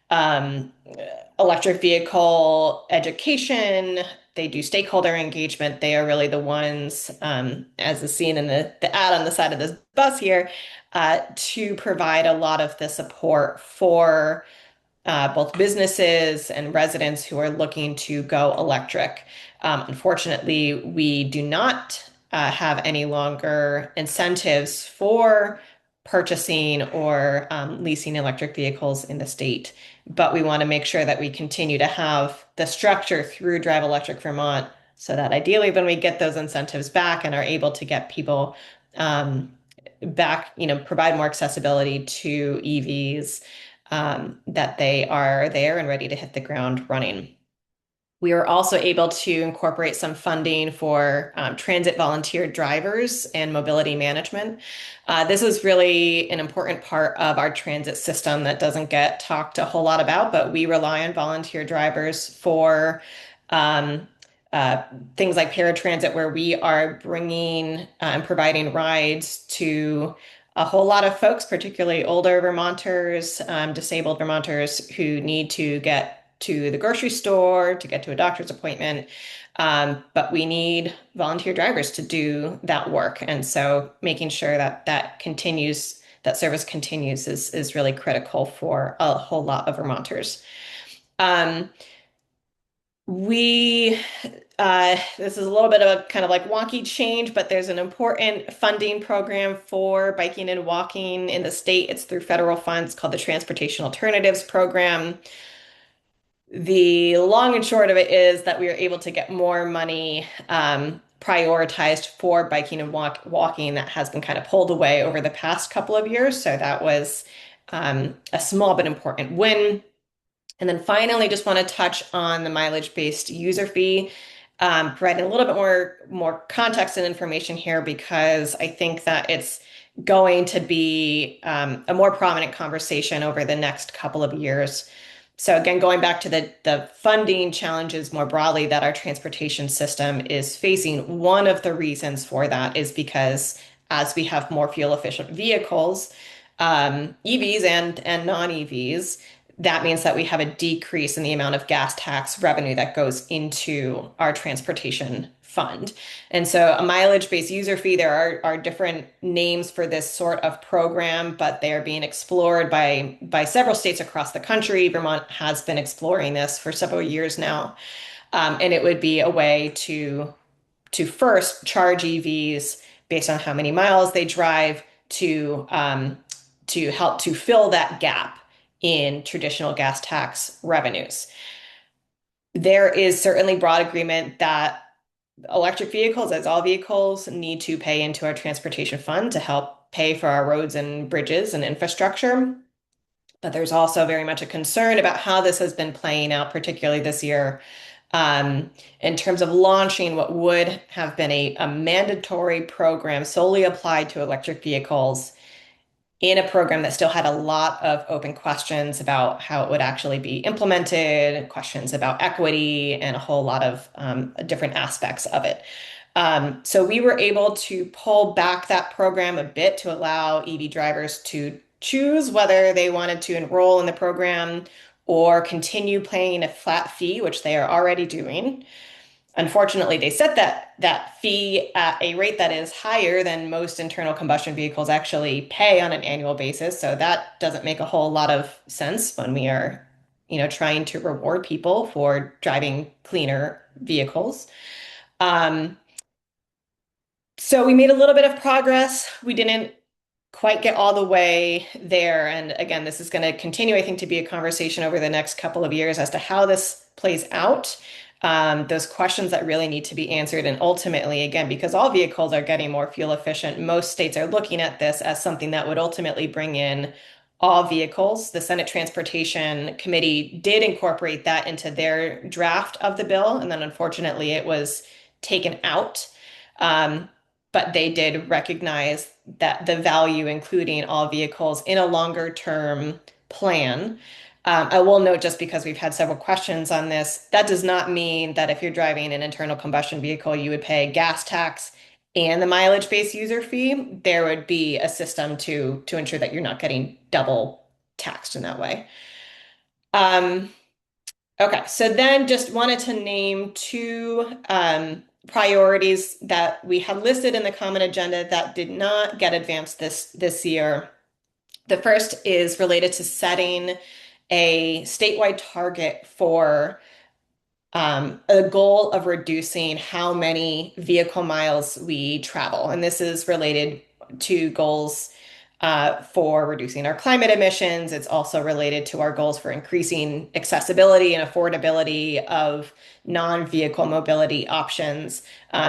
electric vehicle education. They do stakeholder engagement. They are really the ones, as is seen in the ad on the side of this bus here, to provide a lot of the support for both businesses and residents who are looking to go electric. Unfortunately, we do not have any longer incentives for purchasing or leasing electric vehicles in the state, but we want to make sure that we continue to have the structure through Drive Electric Vermont so that ideally when we get those incentives back and are able to get people back, provide more accessibility to EVs, that they are there and ready to hit the ground running. We were also able to incorporate some funding for transit volunteer drivers and mobility management. This is really an important part of our transit system that doesn't get talked a whole lot about, but we rely on volunteer drivers for um, uh, things like paratransit, where we are bringing and providing rides to a whole lot of folks, particularly older Vermonters, disabled Vermonters who need to get to the grocery store, to get to a doctor's appointment. But we need volunteer drivers to do that work. And so making sure that that continues, that service continues is really critical for a whole lot of Vermonters. Um, we this is a little bit of a kind of like wonky change, but there's an important funding program for biking and walking in the state. It's through federal funds called the Transportation Alternatives Program. The long and short of it is that we were able to get more money prioritized for biking and walking that has been kind of pulled away over the past couple of years. So that was a small but important win. And then finally, just want to touch on the mileage-based user fee, providing a little bit more context and information here, because I think that it's going to be a more prominent conversation over the next couple of years. So again, going back to the funding challenges more broadly that our transportation system is facing, one of the reasons for that is because as we have more fuel efficient vehicles, EVs and non-EVs, that means that we have a decrease in the amount of gas tax revenue that goes into our transportation fund. And so a mileage-based user fee, there are different names for this sort of program, but they are being explored by several states across the country. Vermont has been exploring this for several years now. And it would be a way to first charge EVs based on how many miles they drive to help to fill that gap in traditional gas tax revenues. There is certainly broad agreement that electric vehicles, as all vehicles, need to pay into our transportation fund to help pay for our roads and bridges and infrastructure. But there's also very much a concern about how this has been playing out, particularly this year, in terms of launching what would have been a mandatory program solely applied to electric vehicles in a program that still had a lot of open questions about how it would actually be implemented, questions about equity, and a whole lot of different aspects of it. So we were able to pull back that program a bit to allow EV drivers to choose whether they wanted to enroll in the program or continue paying a flat fee, which they are already doing. Unfortunately, they set that fee at a rate that is higher than most internal combustion vehicles actually pay on an annual basis. So that doesn't make a whole lot of sense when we are, trying to reward people for driving cleaner vehicles. So we made a little bit of progress. We didn't quite get all the way there. And again, this is going to continue, I think, to be a conversation over the next couple of years as to how this plays out. Those questions that really need to be answered. And ultimately, again, because all vehicles are getting more fuel efficient, most states are looking at this as something that would ultimately bring in all vehicles. The Senate Transportation Committee did incorporate that into their draft of the bill, and then unfortunately it was taken out. But they did recognize that the value, including all vehicles in a longer term plan. I will note, just because we've had several questions on this, that does not mean that if you're driving an internal combustion vehicle, you would pay gas tax and the mileage-based user fee. There would be a system to ensure that you're not getting double taxed in that way. Okay, so then just wanted to name two priorities that we had listed in the common agenda that did not get advanced this year. The first is related to setting a statewide target for a goal of reducing how many vehicle miles we travel. And this is related to goals for reducing our climate emissions. It's also related to our goals for increasing accessibility and affordability of non-vehicle mobility options.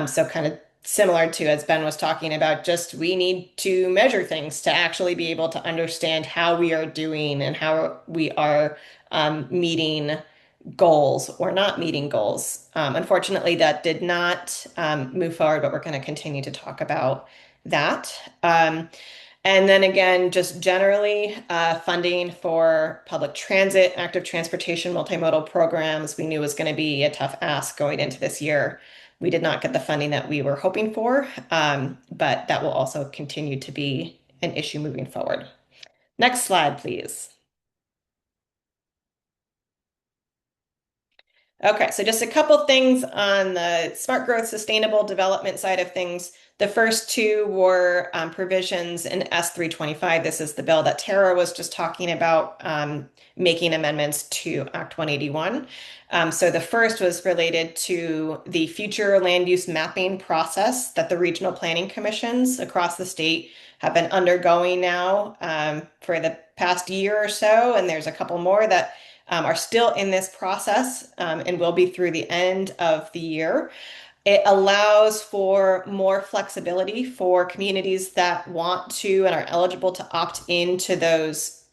So kind of similar to as Ben was talking about, just we need to measure things to actually be able to understand how we are doing and how we are meeting goals or not meeting goals. Unfortunately, that did not move forward, but we're going to continue to talk about that. And then again, just generally, funding for public transit, active transportation, multimodal programs, we knew was going to be a tough ask going into this year. We did not get the funding that we were hoping for, but that will also continue to be an issue moving forward. Next slide, please. Okay, so just a couple things on the smart growth, sustainable development side of things. The first two were provisions in S325. This is the bill that Tara was just talking about, making amendments to Act 181. So the first was related to the future land use mapping process that the regional planning commissions across the state have been undergoing now for the past year or so, and there's a couple more that are still in this process and will be through the end of the year. It allows for more flexibility for communities that want to and are eligible to opt into those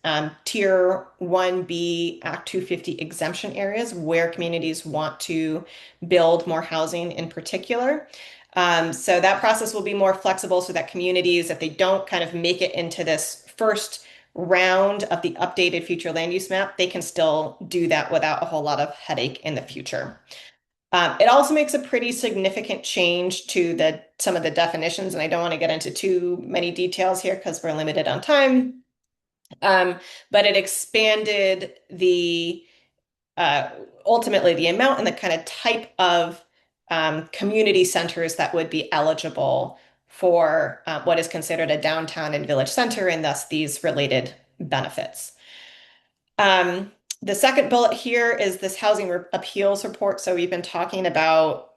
Tier 1B Act 250 exemption areas where communities want to build more housing in particular. So that process will be more flexible so that communities, if they don't kind of make it into this first round of the updated future land use map, they can still do that without a whole lot of headache in the future. It also makes a pretty significant change to some of the definitions, and I don't want to get into too many details here because we're limited on time. But it expanded ultimately the amount and the kind of type of community centers that would be eligible for what is considered a downtown and village center, and thus these related benefits. The second bullet here is this housing appeals report. So we've been talking about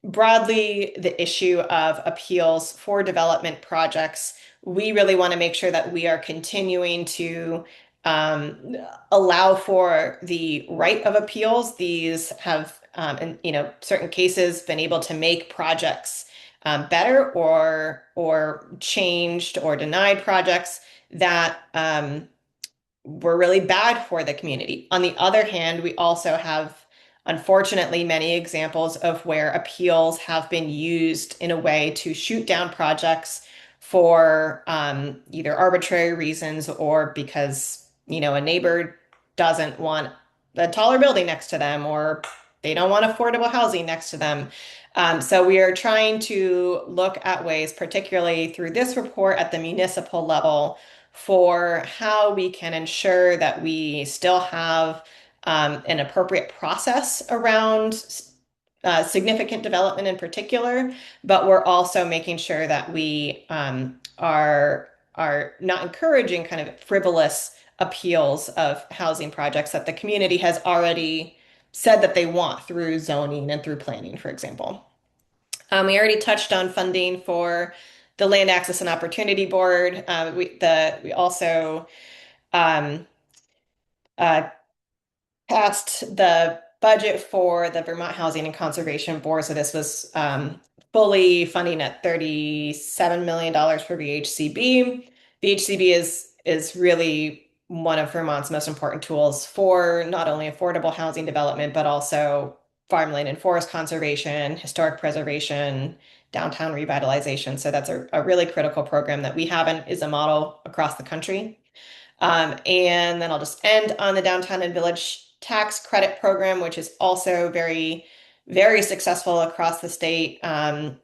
broadly the issue of appeals for development projects. We really want to make sure that we are continuing to allow for the right of appeals. These have, in certain cases, been able to make projects better or changed or denied projects that were really bad for the community. On the other hand, we also have, unfortunately, many examples of where appeals have been used in a way to shoot down projects for either arbitrary reasons or because, a neighbor doesn't want a taller building next to them or they don't want affordable housing next to them. So we are trying to look at ways, particularly through this report at the municipal level, for how we can ensure that we still have an appropriate process around significant development in particular, but we're also making sure that we are not encouraging kind of frivolous appeals of housing projects that the community has already said that they want through zoning and through planning, for example. We already touched on funding for the Land Access and Opportunity Board. We also passed the budget for the Vermont Housing and Conservation Board. So this was fully funding at $37 million for VHCB. VHCB is really one of Vermont's most important tools for not only affordable housing development, but also farmland and forest conservation, historic preservation, downtown revitalization. So that's a really critical program that we have and is a model across the country. And then I'll just end on the downtown and village tax credit program, which is also very, very successful across the state for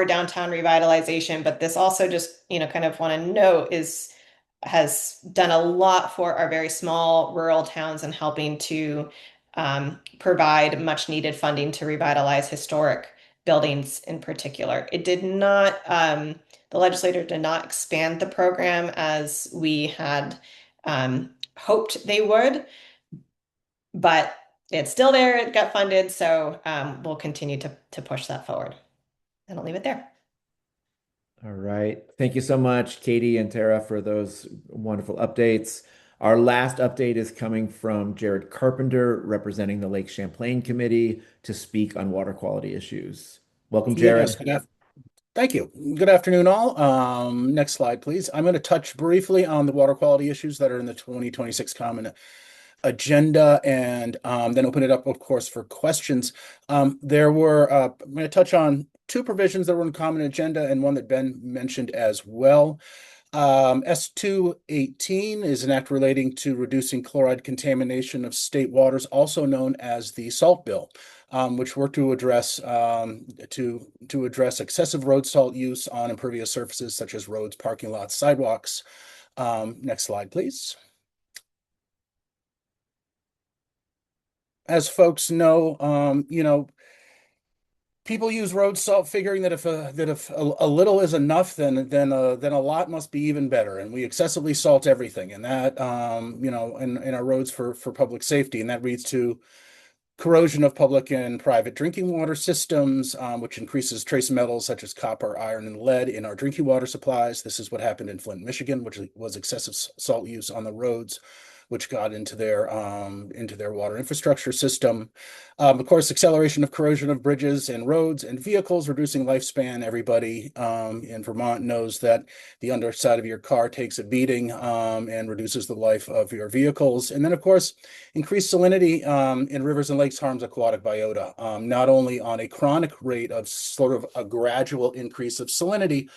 downtown revitalization. But this also just, kind of want to note has done a lot for our very small rural towns and helping to provide much needed funding to revitalize historic buildings in particular. It did not, the legislature did not expand the program as we had hoped they would, but it's still there. It got funded, so we'll continue to push that forward. And I'll leave it there. All right. Thank you so much, Katie and Tara, for those wonderful updates. Our last update is coming from Jared Carpenter, representing the Lake Champlain Committee, to speak on water quality issues. Welcome, Yes, Jared. thank you. Good afternoon, all. Next slide, please. I'm going to touch briefly on the water quality issues that are in the 2026 Common Agenda, and then open it up, of course, for questions. I'm going to touch on two provisions that were in the Common Agenda and one that Ben mentioned as well. S218 is an act relating to reducing chloride contamination of state waters, also known as the SALT bill, which worked to address excessive road salt use on impervious surfaces such as roads, parking lots, sidewalks. Next slide, please. As folks know, people use road salt figuring that if a little is enough, then a lot must be even better. And we excessively salt everything, and that in our roads for public safety, and that leads to corrosion of public and private drinking water systems, which increases trace metals such as copper, iron, and lead in our drinking water supplies. This is what happened in Flint, Michigan, which was excessive salt use on the roads, which got into their water infrastructure system. Of course, acceleration of corrosion of bridges and roads and vehicles, reducing lifespan. Everybody in Vermont knows that the underside of your car takes a beating and reduces the life of your vehicles. And then, of course, increased salinity in rivers and lakes harms aquatic biota, not only on a chronic rate of sort of a gradual increase of salinity,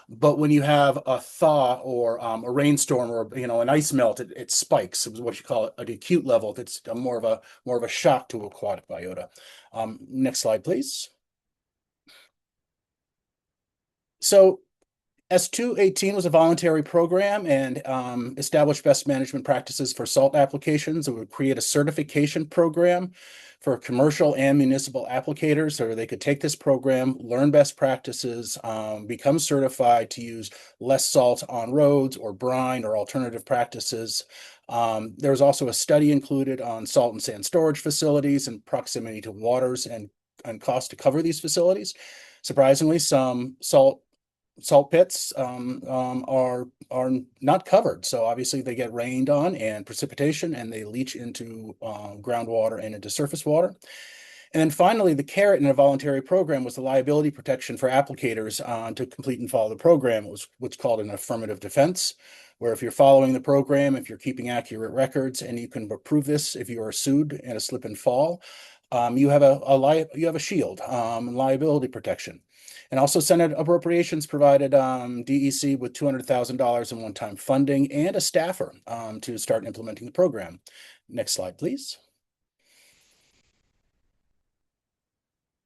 but when you have a thaw or a rainstorm or an ice melt, it spikes. It was what you call an acute level. That's more of a shock to aquatic biota. Next slide, please. So S218 was a voluntary program and established best management practices for salt applications. It would create a certification program for commercial and municipal applicators so they could take this program, learn best practices, become certified to use less salt on roads or brine or alternative practices. There was also a study included on salt and sand storage facilities and proximity to waters and cost to cover these facilities. Surprisingly, some salt pits are not covered. So obviously they get rained on and precipitation, and they leach into groundwater and into surface water. And then finally, the carrot in a voluntary program was the liability protection for applicators to complete and follow the program. It was what's called an affirmative defense, where if you're following the program, if you're keeping accurate records, and you can prove this if you are sued in a slip and fall, you have a shield, liability protection. And also Senate appropriations provided DEC with $200,000 in one-time funding and a staffer to start implementing the program. Next slide, please.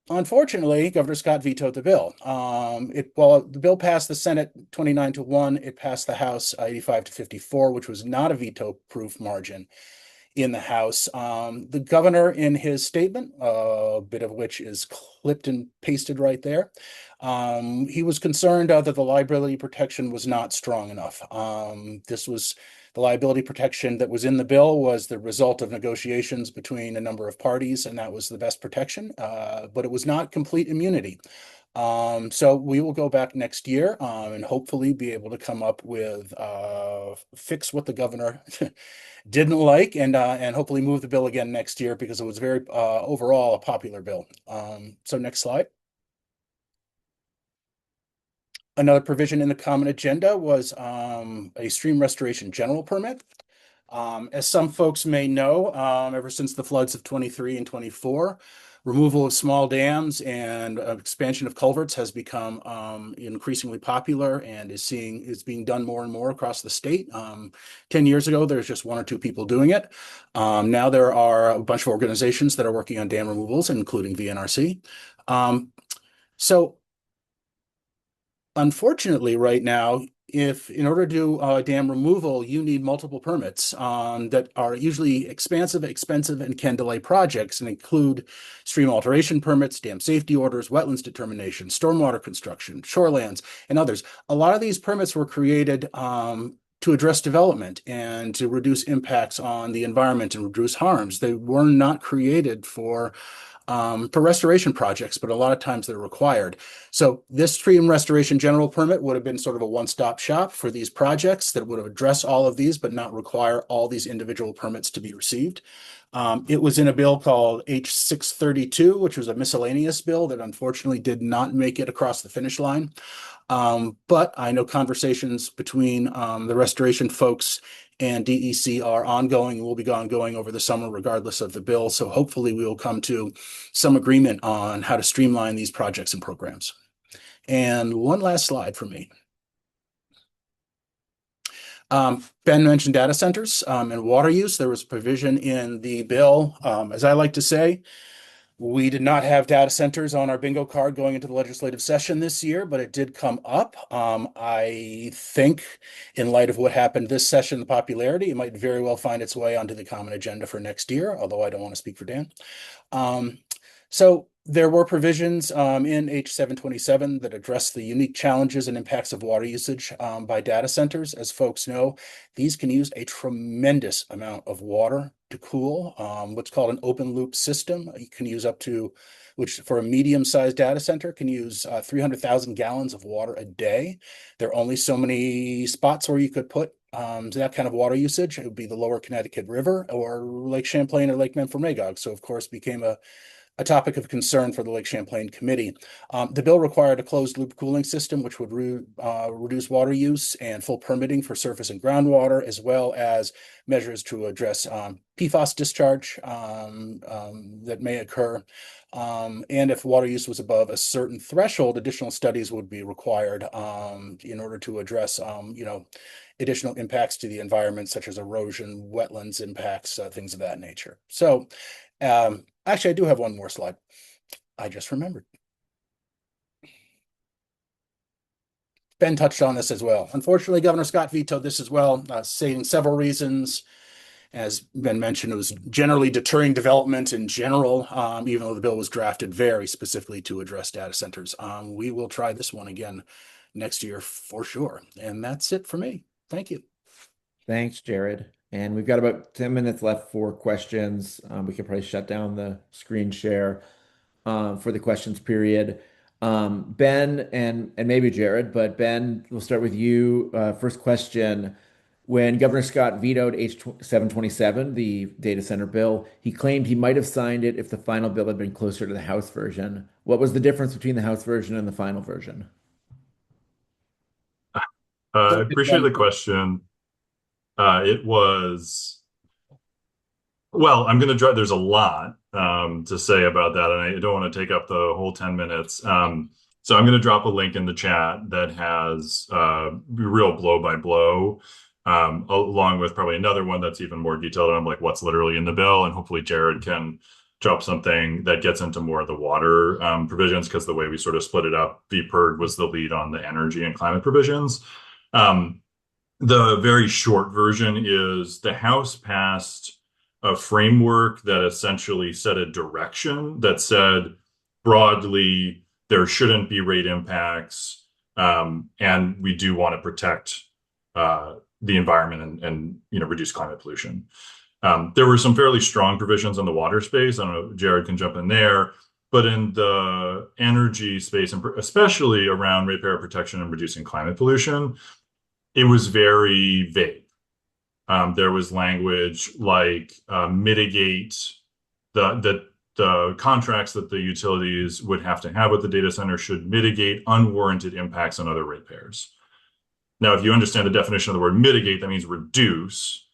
Unfortunately, Governor Scott vetoed the bill. While the bill passed the Senate 29-1, it passed the House 85-54, which was not a veto-proof margin in the House. The governor, in his statement, a bit of which is clipped and pasted right there, he was concerned that the liability protection was not strong enough. The liability protection that was in the bill was the result of negotiations between a number of parties, and that was the best protection, but it was not complete immunity. So we will go back next year and hopefully be able to come up with fix what the governor didn't like, and hopefully move the bill again next year, because it was very overall a popular bill. So next slide. Another provision in the Common Agenda was a stream restoration general permit. As some folks may know, ever since the floods of 23 and 24, removal of small dams and expansion of culverts has become increasingly popular and is being done more and more across the state. 10 years ago, there's just one or two people doing it. Now there are a bunch of organizations that are working on dam removals, including VNRC. So unfortunately, right now, if in order to do dam removal, you need multiple permits that are usually expansive, expensive, and can delay projects, and include stream alteration permits, dam safety orders, wetlands determination, stormwater construction, shorelands, and others. A lot of these permits were created to address development and to reduce impacts on the environment and reduce harms. They were not created for for restoration projects, but a lot of times they're required. So this stream restoration general permit would have been sort of a one-stop shop for these projects that would have addressed all of these, but not require all these individual permits to be received. It was in a bill called H632, which was a miscellaneous bill that unfortunately did not make it across the finish line. But I know conversations between the restoration folks and DEC are ongoing and will be ongoing over the summer, regardless of the bill. So hopefully we will come to some agreement on how to streamline these projects and programs. And one last slide for me. Ben mentioned data centers and water use. There was provision in the bill. As I like to say, we did not have data centers on our bingo card going into the legislative session this year, but it did come up. I think in light of what happened this session, the popularity, it might very well find its way onto the common agenda for next year, although I don't want to speak for Dan. So there were provisions in H727 that address the unique challenges and impacts of water usage by data centers. As folks know, these can use a tremendous amount of water to cool. What's called an open loop system. You can use up to, which for a medium-sized data center can use 300,000 gallons of water a day. There are only so many spots where you could put that kind of water usage. It would be the lower Connecticut River or Lake Champlain or Lake Memphremagog. So of course became a topic of concern for the Lake Champlain Committee. The bill required a closed loop cooling system, which would reduce water use and full permitting for surface and groundwater, as well as measures to address PFAS discharge that may occur. And if water use was above a certain threshold, additional studies would be required in order to address, additional impacts to the environment, such as erosion, wetlands impacts, things of that nature. So actually, I do have one more slide. I just remembered. Ben touched on this as well. Unfortunately, Governor Scott vetoed this as well, stating several reasons. As Ben mentioned, it was generally deterring development in general, even though the bill was drafted very specifically to address data centers. We will try this one again next year for sure. And that's it for me. Thank you. Thanks, Jared. And we've got about 10 minutes left for questions. We can probably shut down the screen share for the questions period. Ben and maybe Jared, but Ben, we'll start with you. First question. When Governor Scott vetoed H727, the data center bill, he claimed he might have signed it if the final bill had been closer to the House version. What was the difference between the House version and the final version? I appreciate the question. It was, well, I'm going to there's a lot to say about that, and I don't want to take up the whole 10 minutes. So I'm going to drop a link in the chat that has real blow by blow, along with probably another one that's even more detailed on like what's literally in the bill, and hopefully Jared can drop something that gets into more of the water provisions, because the way we sort of split it up, VPIRG was the lead on the energy and climate provisions. The very short version is the House passed a framework that essentially set a direction that said broadly there shouldn't be rate impacts, and we do want to protect the environment and reduce climate pollution. There were some fairly strong provisions on the water space. I don't know if Jared can jump in there, but in the energy space, and especially around ratepayer protection and reducing climate pollution, it was very vague. There was language like mitigate the contracts that the utilities would have to have with the data center should mitigate unwarranted impacts on other ratepayers. Now, if you understand the definition of the word mitigate, that means reduce.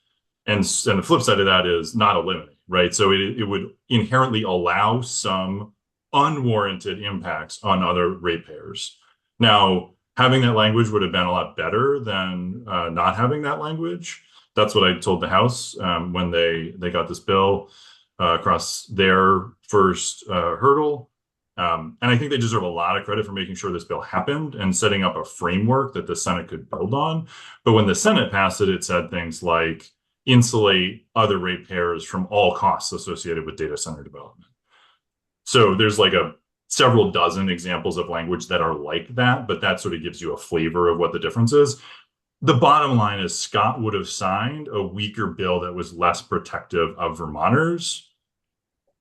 And the flip side of that is not eliminate, right? So it would inherently allow some unwarranted impacts on other ratepayers. Now, having that language would have been a lot better than not having that language. That's what I told the House when they got this bill across their first hurdle. And I think they deserve a lot of credit for making sure this bill happened and setting up a framework that the Senate could build on. But when the Senate passed it, it said things like insulate other ratepayers from all costs associated with data center development. So there's like several dozen examples of language that are like that, but that sort of gives you a flavor of what the difference is. The bottom line is Scott would have signed a weaker bill that was less protective of Vermonters,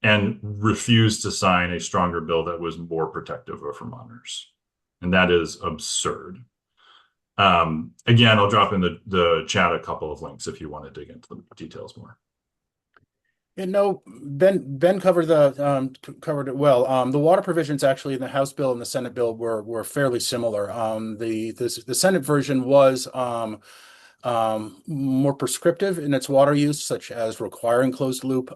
and refused to sign a stronger bill that was more protective of Vermonters. And that is absurd. Again, I'll drop in the chat a couple of links if you want to dig into the details more. And no, Ben covered covered it well. The water provisions actually in the House bill and the Senate bill were fairly similar. The Senate version was more prescriptive in its water use, such as requiring closed loop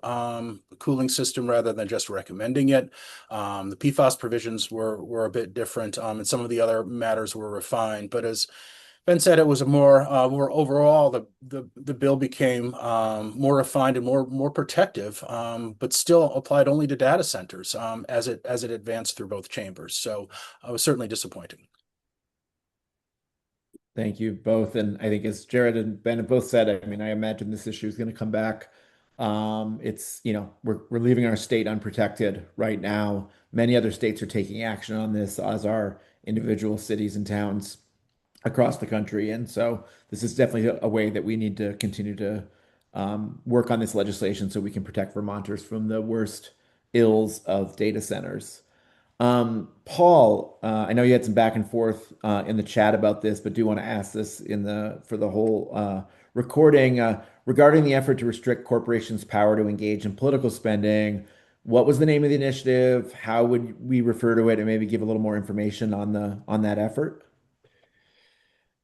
cooling system rather than just recommending it. The PFAS provisions were a bit different, and some of the other matters were refined. But as Ben said, it was a more overall the bill became more refined and more protective, but still applied only to data centers as it advanced through both chambers. So it was certainly disappointing. Thank you both. And I think as Jared and Ben have both said, I mean, I imagine this issue is going to come back. It's, we're leaving our state unprotected right now. Many other states are taking action on this, as are individual cities and towns across the country. And so this is definitely a way that we need to continue to work on this legislation so we can protect Vermonters from the worst ills of data centers. Paul, I know you had some back and forth in the chat about this, but do want to ask this for the whole recording regarding the effort to restrict corporations' power to engage in political spending. What was the name of the initiative? How would we refer to it, and maybe give a little more information on that effort?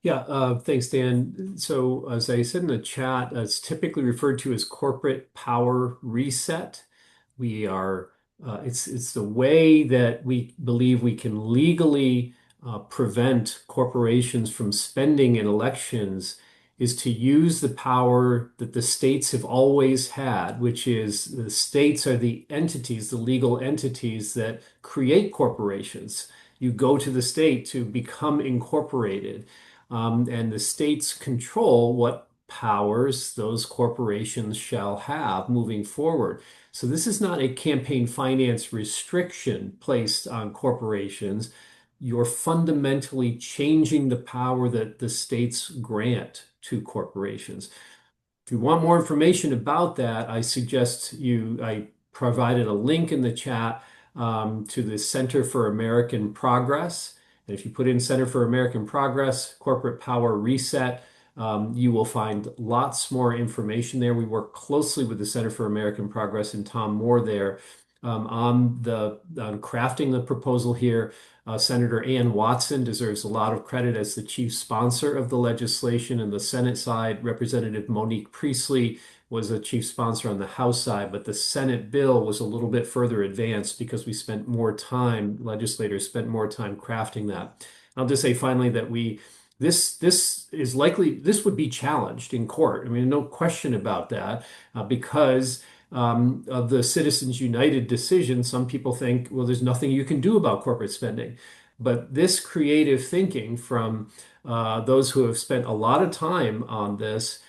Yeah, thanks, Dan. So as I said in the chat, it's typically referred to as corporate power reset. We are, it's the way that we believe we can legally prevent corporations from spending in elections is to use the power that the states have always had, which is the states are the entities, the legal entities that create corporations. You go to the state to become incorporated, and the states control what powers those corporations shall have moving forward. So this is not a campaign finance restriction placed on corporations. You're fundamentally changing the power that the states grant to corporations. If you want more information about that, I provided a link in the chat to the Center for American Progress. And if you put in Center for American Progress, Corporate Power Reset, you will find lots more information there. We work closely with the Center for American Progress and Tom Moore there on crafting the proposal here. Senator Ann Watson deserves a lot of credit as the chief sponsor of the legislation. And the Senate side, Representative Monique Priestley was a chief sponsor on the House side, but the Senate bill was a little bit further advanced because legislators spent more time crafting that. I'll just say finally that this would be challenged in court. I mean, no question about that, because of the Citizens United decision. Some people think, well, there's nothing you can do about corporate spending. But this creative thinking from those who have spent a lot of time on this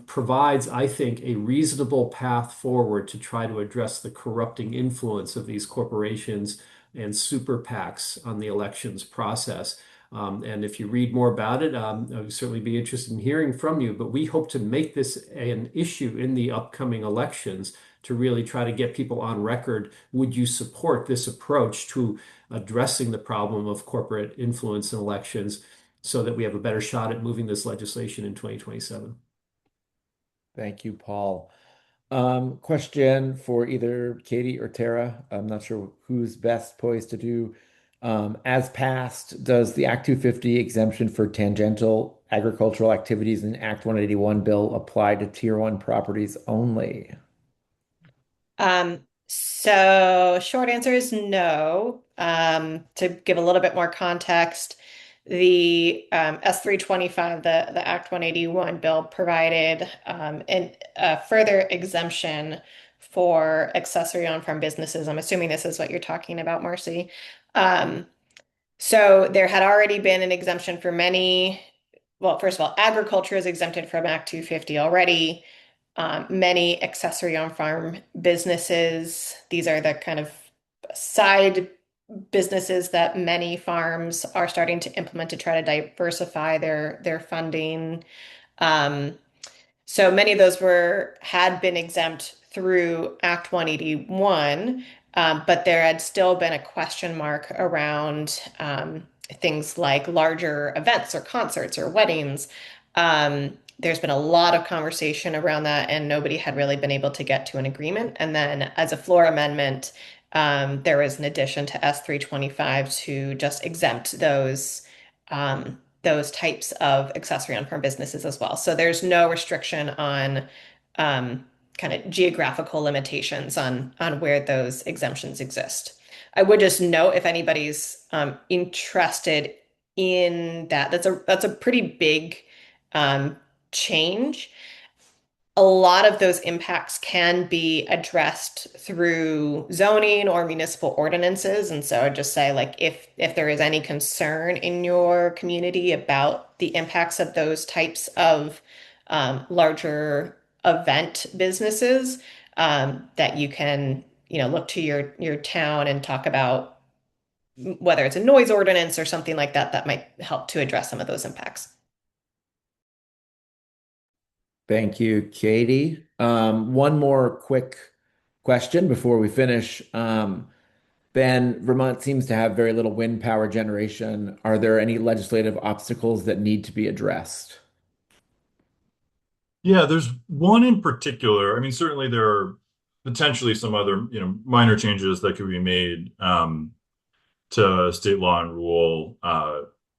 provides, I think, a reasonable path forward to try to address the corrupting influence of these corporations and super PACs on the elections process. And if you read more about it, I would certainly be interested in hearing from you. But we hope to make this an issue in the upcoming elections to really try to get people on record. Would you support this approach to addressing the problem of corporate influence in elections so that we have a better shot at moving this legislation in 2027? Thank you, Paul. Question for either Katie or Tara. I'm not sure who's best poised to do. As passed, does the Act 250 exemption for tangential agricultural activities in Act 181 bill apply to Tier 1 properties only? So short answer is no. To give a little bit more context, the S325, the Act 181 bill provided a further exemption for accessory on-farm businesses. I'm assuming this is what you're talking about, Marcy. So there had already been an exemption for well, first of all, agriculture is exempted from Act 250 already. Many accessory on-farm businesses, these are the kind of side businesses that many farms are starting to implement to try to diversify their funding. So many of those had been exempt through Act 181, but there had still been a question mark around things like larger events or concerts or weddings. There's been a lot of conversation around that, and nobody had really been able to get to an agreement. And then, as a floor amendment, there was an addition to S325 to just exempt those types of accessory on farm businesses as well. So there's no restriction on kind of geographical limitations on where those exemptions exist. I would just note if anybody's interested in that, that's a pretty big change. A lot of those impacts can be addressed through zoning or municipal ordinances. And so I'd just say, like, if there is any concern in your community about the impacts of those types of larger event businesses, that you can, look to your town and talk about whether it's a noise ordinance or something like that that might help to address some of those impacts. Thank you, Katie. One more quick question before we finish. Ben, Vermont seems to have very little wind power generation. Are there any legislative obstacles that need to be addressed? Yeah, there's one in particular. I mean, certainly there are potentially some other, minor changes that could be made to state law and rule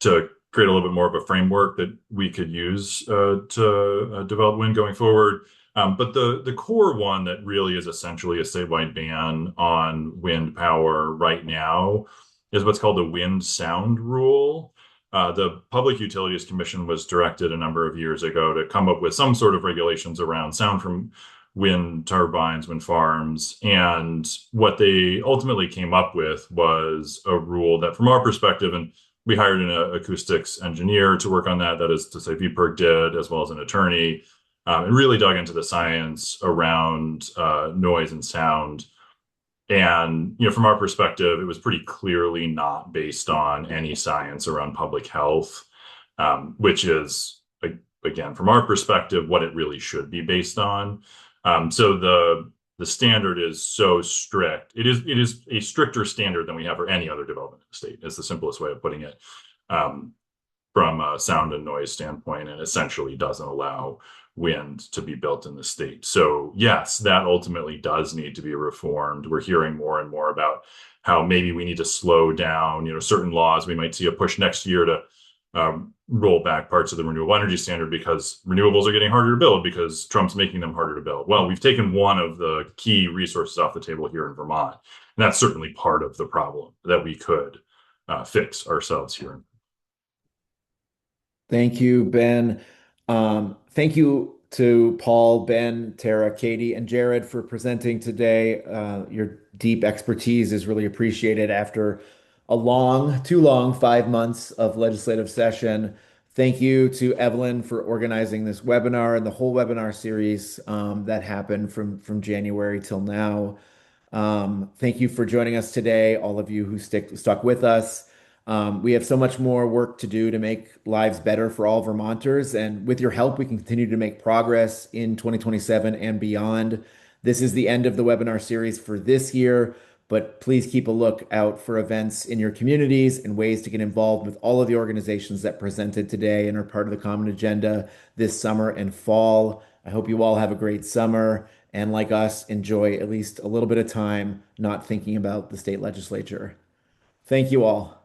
to create a little bit more of a framework that we could use to develop wind going forward. But the core one that really is essentially a statewide ban on wind power right now is what's called the wind sound rule. The Public Utilities Commission was directed a number of years ago to come up with some sort of regulations around sound from wind turbines, wind farms. And what they ultimately came up with was a rule that, from our perspective, and we hired an acoustics engineer to work on that. That is to say, VPERG did, as well as an attorney, and really dug into the science around noise and sound. And, from our perspective, it was pretty clearly not based on any science around public health, which is, again, from our perspective, what it really should be based on. So the standard is so strict. It is a stricter standard than we have for any other development in the state. Is the simplest way of putting it, from a sound and noise standpoint, and essentially doesn't allow wind to be built in the state. So yes, that ultimately does need to be reformed. We're hearing more and more about how maybe we need to slow down, certain laws. We might see a push next year to roll back parts of the renewable energy standard because renewables are getting harder to build because Trump's making them harder to build. Well, we've taken one of the key resources off the table here in Vermont. And that's certainly part of the problem that we could fix ourselves here. Thank you, Ben. Thank you to Paul, Ben, Tara, Katie, and Jared for presenting today. Your deep expertise is really appreciated after too long 5 months of legislative session. Thank you to Evelyn for organizing this webinar and the whole webinar series that happened from January till now. Thank you for joining us today, all of you who stuck with us. We have so much more work to do to make lives better for all Vermonters, and with your help, we can continue to make progress in 2027 and beyond. This is the end of the webinar series for this year, but please keep a look out for events in your communities and ways to get involved with all of the organizations that presented today and are part of the common agenda this summer and fall. I hope you all have a great summer and, like us, enjoy at least a little bit of time not thinking about the state legislature. Thank you all.